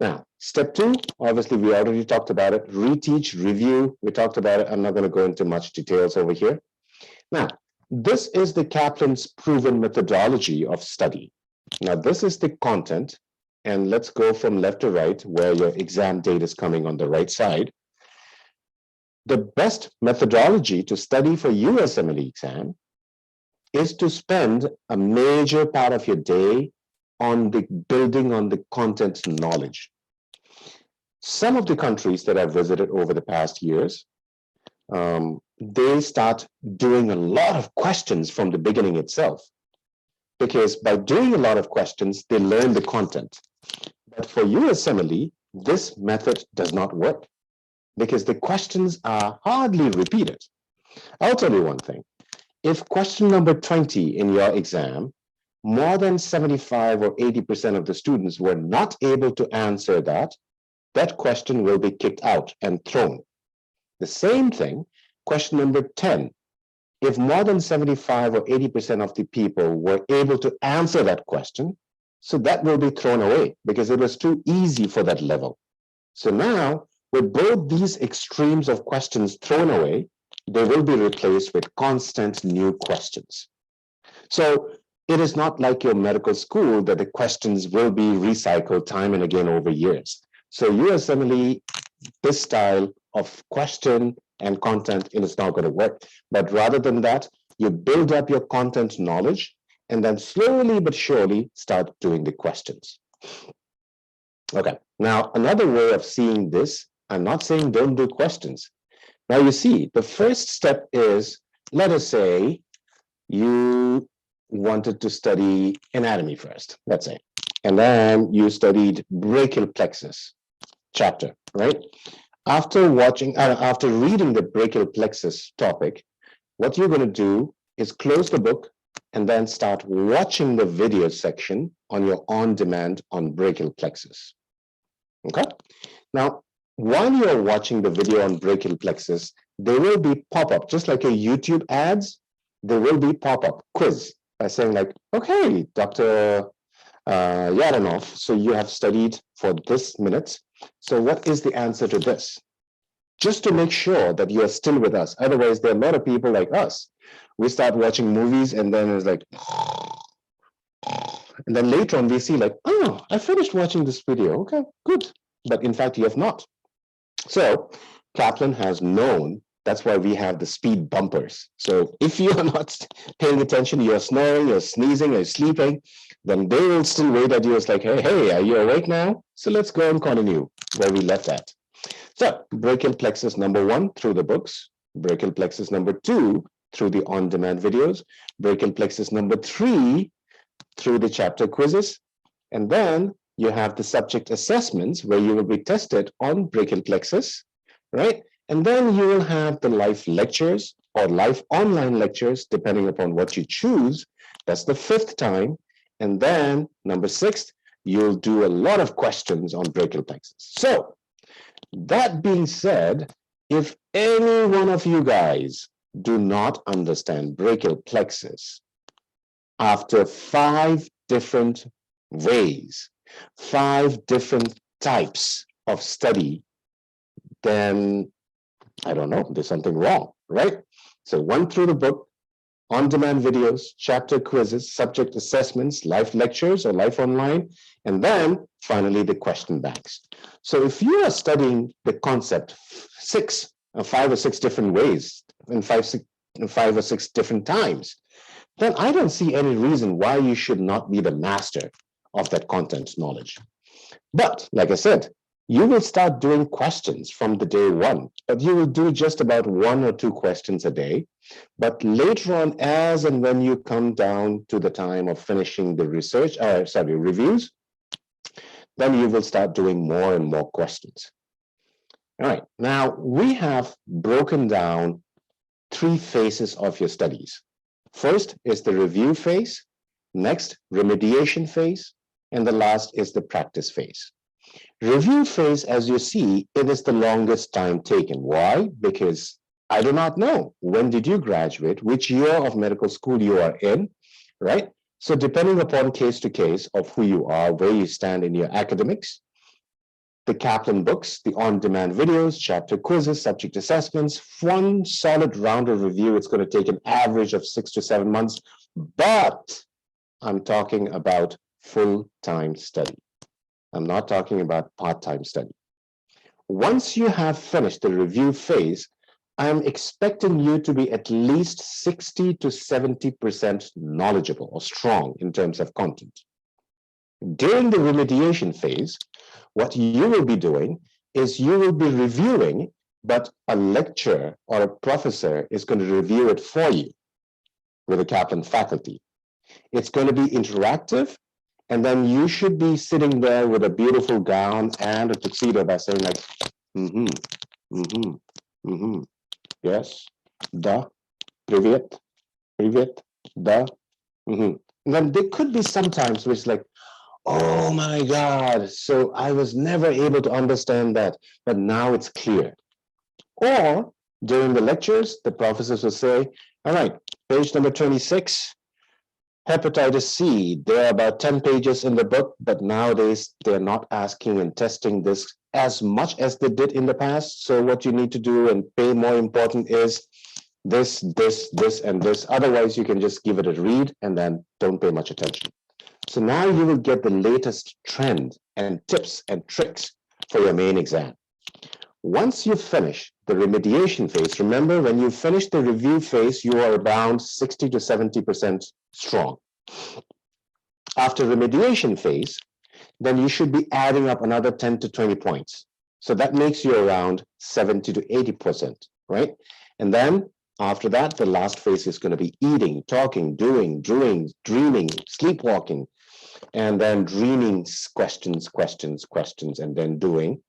Now, step 2, obviously we already talked about it. Reteach, review, we talked about it. I'm not going to go into much details over here. Now, this is the Kaplan's proven methodology of study. Now, this is the content, and let's go from left to right, where your exam date is coming on the right side. The best methodology to study for USMLE exam is to spend a major part of your day on the building on the content knowledge. Some of the countries that I've visited over the past years, they start doing a lot of questions from the beginning itself, because by doing a lot of questions, they learn the content. But for USMLE, this method does not work, because the questions are hardly repeated. I'll tell you one thing. If question number 20 in your exam, more than 75 or 80% of the students were not able to answer that, that question will be kicked out and thrown. The same thing, question number 10. If more than 75 or 80% of the people were able to answer that question, so that will be thrown away because it was too easy for that level. So now, with both these extremes of questions thrown away, they will be replaced with constant new questions. So it is not like your medical school that the questions will be recycled time and again over years. So USMLE, this style of question and content, it is not going to work. But rather than that, you build up your content knowledge and then slowly but surely start doing the questions. Okay, now another way of seeing this, I'm not saying don't do questions. Now you see, the first step is, let us say you wanted to study anatomy first, let's say, and then you studied brachial plexus chapter, right? After reading the brachial plexus topic, what you're going to do is close the book and then start watching the video section on your on-demand on brachial plexus. Okay. Now, while you're watching the video on brachial plexus, there will be pop-up, just like a YouTube ads, there will be pop-up quiz by saying like, okay, Dr. Yaranov, so you have studied for this minute. So what is the answer to this? Just to make sure that you are still with us. Otherwise, there are a lot of people like us. We start watching movies and then it's like, and then later on we see like, oh, I finished watching this video. Okay, good. But in fact, you have not. So Kaplan has known, that's why we have the speed bumpers. So if you are not paying attention, you're snoring, you're sneezing, you're sleeping, then they will still wait at you. It's like, hey, are you awake now? So let's go and continue where we left at. So brachial plexus number 1 through the books, brachial plexus number 2 through the on-demand videos, brachial plexus number 3 through the chapter quizzes, and then you have the subject assessments where you will be tested on brachial plexus, right? And then you will have the live lectures or live online lectures, depending upon what you choose. That's the 5th time. And then number 6, you'll do a lot of questions on brachial plexus. So that being said, if any one of you guys do not understand brachial plexus after 5 different ways, 5 different types of study, then I don't know, there's something wrong, right? So 1 through the book, on-demand videos, chapter quizzes, subject assessments, live lectures or live online, and then finally the question banks. So if you are studying the concept 5 or 6 different ways in 5 or 6 different times, then I don't see any reason why you should not be the master of that content knowledge. But like I said, you will start doing questions from the day 1, but you will do just about 1 or 2 questions a day. But later on, as and when you come down to the time of finishing the reviews, then you will start doing more and more questions. All right, now we have broken down 3 phases of your studies. First is the review phase, next remediation phase, and the last is the practice phase. Review phase, as you see, it is the longest time taken. Why? Because I do not know. When did you graduate? Which year of medical school you are in, right? So depending upon case to case of who you are, where you stand in your academics, the Kaplan books, the on-demand videos, chapter quizzes, subject assessments, 1 solid round of review, it's going to take an average of 6 to 7 months, but I'm talking about full-time study. I'm not talking about part-time study. Once you have finished the review phase, I'm expecting you to be at least 60 to 70% knowledgeable or strong in terms of content. During the remediation phase, what you will be doing is you will be reviewing, but a lecturer or a professor is going to review it for you with a Kaplan faculty. It's going to be interactive, and then you should be sitting there with a beautiful gown and a tuxedo by saying like, yes, da, привет, da, And then there could be some times which like, oh my God, so I was never able to understand that, but now it's clear. Or during the lectures, the professors will say, all right, page number 26, hepatitis C, there are about 10 pages in the book, but nowadays they're not asking and testing this as much as they did in the past. So what you need to do and pay more important is this, and this. Otherwise, you can just give it a read and then don't pay much attention. So now you will get the latest trend and tips and tricks for your main exam. Once you finish the remediation phase, remember when you finish the review phase, you are around 60 to 70% strong. After remediation phase, then you should be adding up another 10 to 20 points. So that makes you around 70 to 80%, right? And then after that, the last phase is going to be eating, talking, doing, dreaming, sleepwalking, and then dreaming questions, and then doing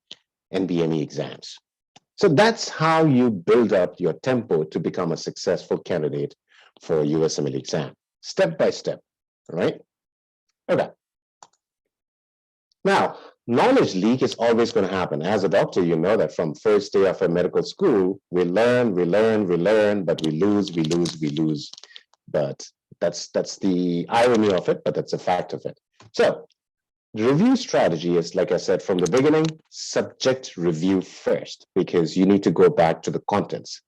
NBME exams. So that's how you build up your tempo to become a successful candidate for USMLE exam, step by step, right? Okay. Now, knowledge leak is always going to happen. As a doctor, you know that from first day of a medical school, we learn, but we lose. But that's the irony of it, but that's a fact of it. So the review strategy is, like I said, from the beginning, subject review first, because you need to go back to the contents.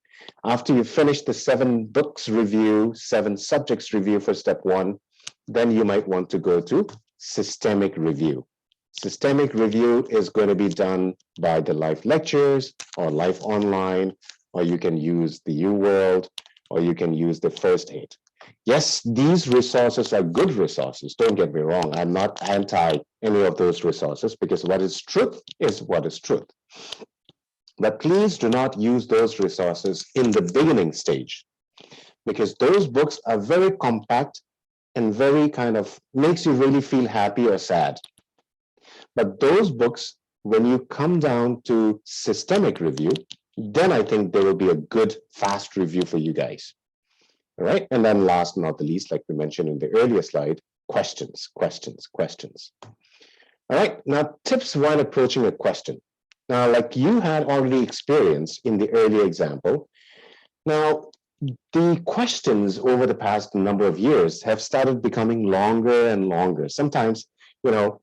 After you finish the 7 books review, 7 subjects review for step 1, then you might want to go to systemic review. Systemic review is going to be done by the live lectures or live online, or you can use the UWorld, or you can use the first aid. Yes, these resources are good resources. Don't get me wrong. I'm not anti any of those resources, because what is truth is what is truth. But please do not use those resources in the beginning stage, because those books are very compact and very kind of makes you really feel happy or sad. But those books, when you come down to systemic review, then I think there will be a good, fast review for you guys. All right. And then last but not the least, like we mentioned in the earlier slide, questions. All right. Now, tips while approaching a question. Now, like you had already experienced in the earlier example, now the questions over the past number of years have started becoming longer and longer. Sometimes, you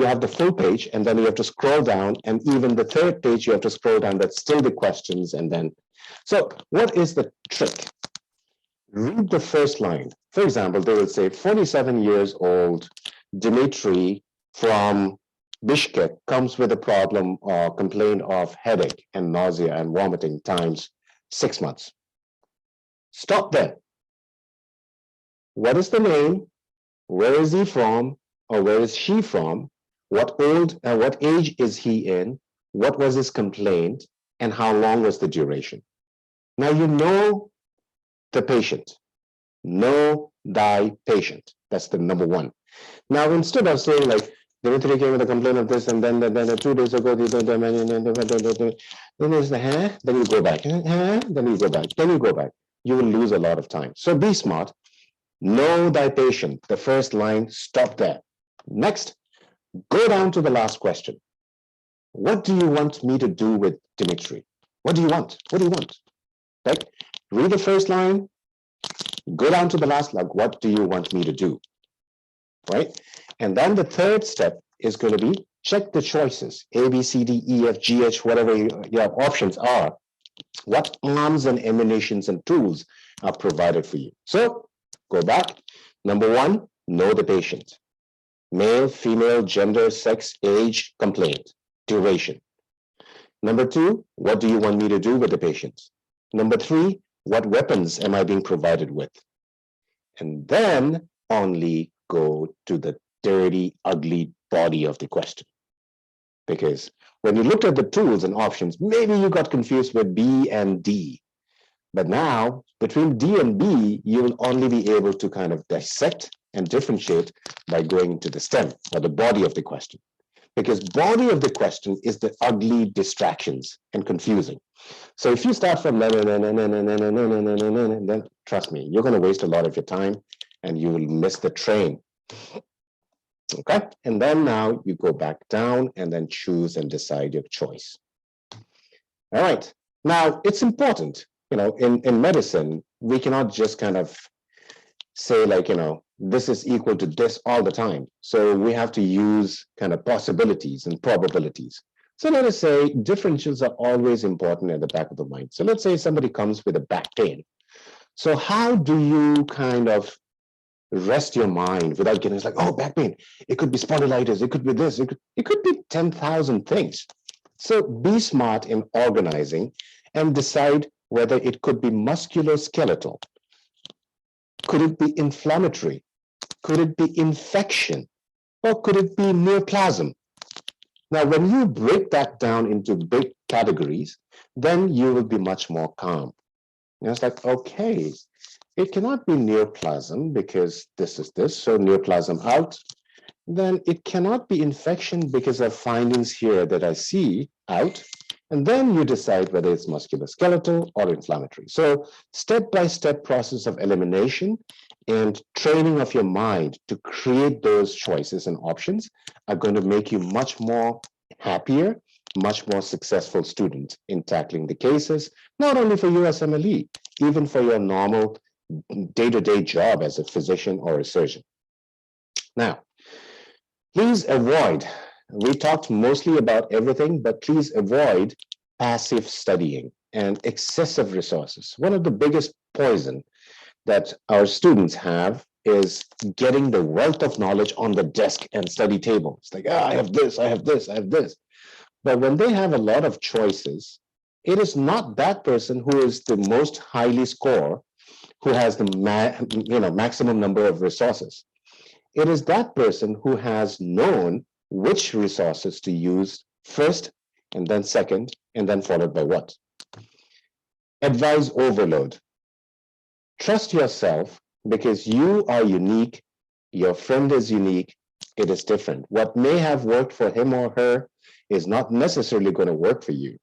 have the full page, and then you have to scroll down, and even the third page you have to scroll down. That's still the questions. And then, so what is the trick? Read the first line. For example, they will say 47 years old Dimitri from Bishkek comes with a problem or complaint of headache and nausea and vomiting times 6 months. Stop there. What is the name? Where is he from? Or where is she from? What age is he in? What was his complaint? And how long was the duration? Now you know the patient. Know thy patient. That's the number 1. Now, instead of saying like, Dimitri came with a complaint of this, and then 2 days ago, then you go back, then you go back. You will lose a lot of time. So be smart. Know thy patient. The first line, stop there. Next, go down to the last question. What do you want me to do with Dimitri? What do you want? What do you want? Right? Read the first line, go down to the last, like, what do you want me to do? Right? And then the third step is going to be check the choices, A, B, C, D, E, F, G, H, whatever your options are. What arms and emanations and tools are provided for you? So go back. Number 1, know the patient. Male, female, gender, sex, age, complaint, duration. Number 2, what do you want me to do with the patient? Number 3, what weapons am I being provided with? And then only go to the dirty, ugly body of the question. Because when you looked at the tools and options, maybe you got confused with B and D. But now, between D and B, you will only be able to kind of dissect and differentiate by going into the stem or the body of the question. Because body of the question is the ugly distractions and confusing. So if you start from then trust me, you're going to waste a lot of your time and you will miss the train. Okay, and then now you go back down and then choose and decide your choice. All right, now it's important, in medicine, we cannot just kind of say like, this is equal to this all the time. So we have to use kind of possibilities and probabilities. So let us say differentials are always important at the back of the mind. So let's say somebody comes with a back pain. So how do you kind of rest your mind without getting, it's like, oh, back pain. It could be spondylitis. It could be this. It could be 10,000 things. So be smart in organizing and decide whether it could be musculoskeletal. Could it be inflammatory? Could it be infection? Or could it be neoplasm? Now, when you break that down into big categories, then you will be much more calm. It's like, okay, it cannot be neoplasm because this is this, so neoplasm out. Then it cannot be infection because of findings here that I see out. And then you decide whether it's musculoskeletal or inflammatory. So step-by-step process of elimination and training of your mind to create those choices and options are going to make you much more happier, much more successful student in tackling the cases, not only for USMLE, even for your normal day-to-day job as a physician or a surgeon. Now, please avoid, we talked mostly about everything, but please avoid passive studying and excessive resources. One of the biggest poison that our students have is getting the wealth of knowledge on the desk and study table. It's like, I have this, I have this, I have this. But when they have a lot of choices, it is not that person who is the most highly score, who has the maximum number of resources. It is that person who has known which resources to use first, and then second, and then followed by what. Advice overload. Trust yourself, because you are unique, your friend is unique, it is different. What may have worked for him or her is not necessarily going to work for you.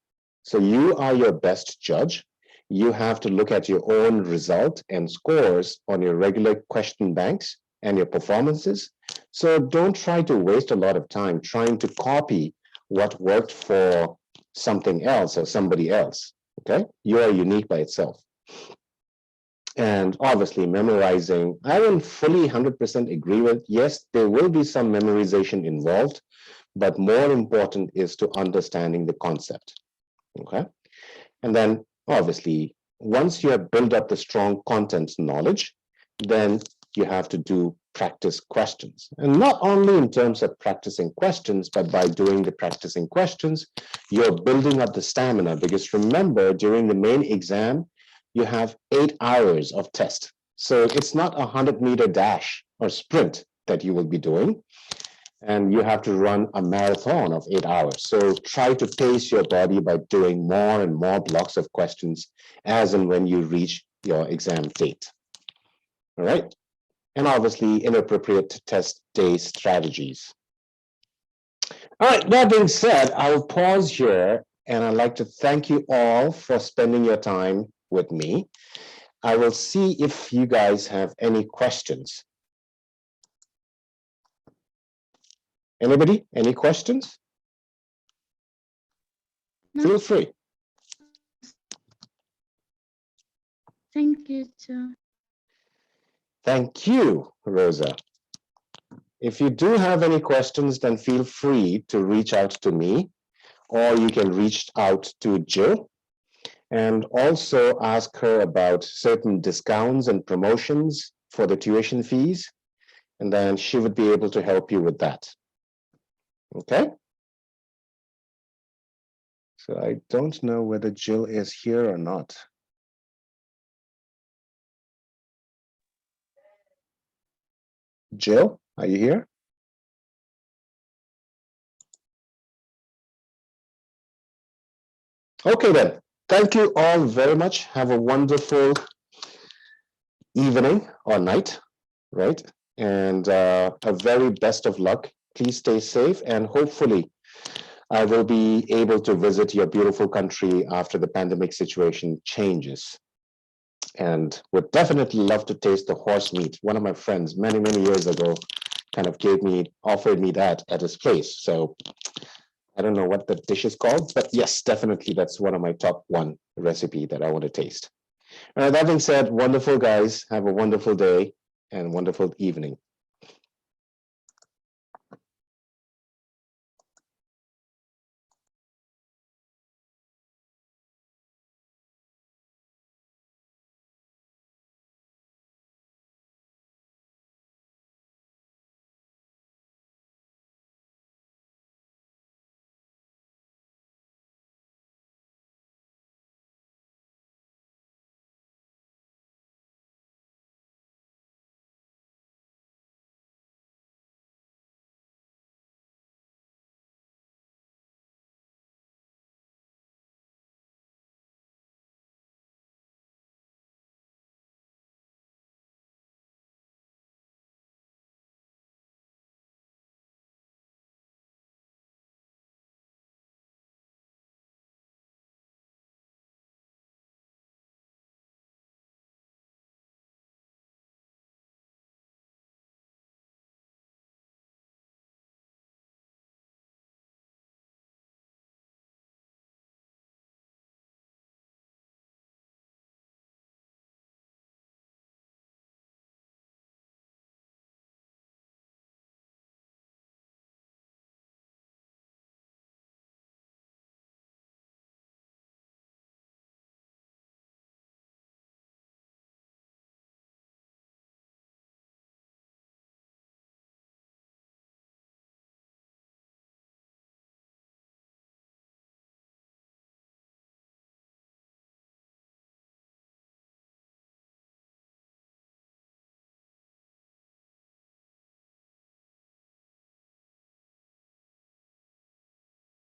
So you are your best judge. You have to look at your own result and scores on your regular question banks and your performances. So don't try to waste a lot of time trying to copy what worked for something else or somebody else, okay? You are unique by itself. And obviously memorizing, I will fully 100% agree with, yes, there will be some memorization involved, but more important is to understanding the concept, okay? And then obviously, once you have built up the strong content knowledge, then you have to do practice questions. And not only in terms of practicing questions, but by doing the practicing questions, you're building up the stamina, because remember, during the main exam, you have 8 hours of test. So it's not a 100-meter dash or sprint that you will be doing. And you have to run a marathon of 8 hours. So try to pace your body by doing more and more blocks of questions as and when you reach your exam date. All right. And obviously inappropriate test day strategies. All right, that being said, I will pause here, and I'd like to thank you all for spending your time with me. I will see if you guys have any questions. Anybody? Any questions? No. Feel free. Thank you too. Thank you, Rosa. If you do have any questions, then feel free to reach out to me, or you can reach out to Jill and also ask her about certain discounts and promotions for the tuition fees, and then she would be able to help you with that. Okay? So I don't know whether Jill is here or not. Jill, are you here? Okay then, thank you all very much. Have a wonderful evening or night, right? And a very best of luck. Please stay safe, and hopefully I will be able to visit your beautiful country after the pandemic situation changes. And would definitely love to taste the horse meat. One of my friends many, many years ago kind of offered me that at his place. So I don't know what the dish is called, but yes, definitely that's one of my top 1 recipe that I want to taste. All right, that being said, wonderful guys, have a wonderful day and wonderful evening.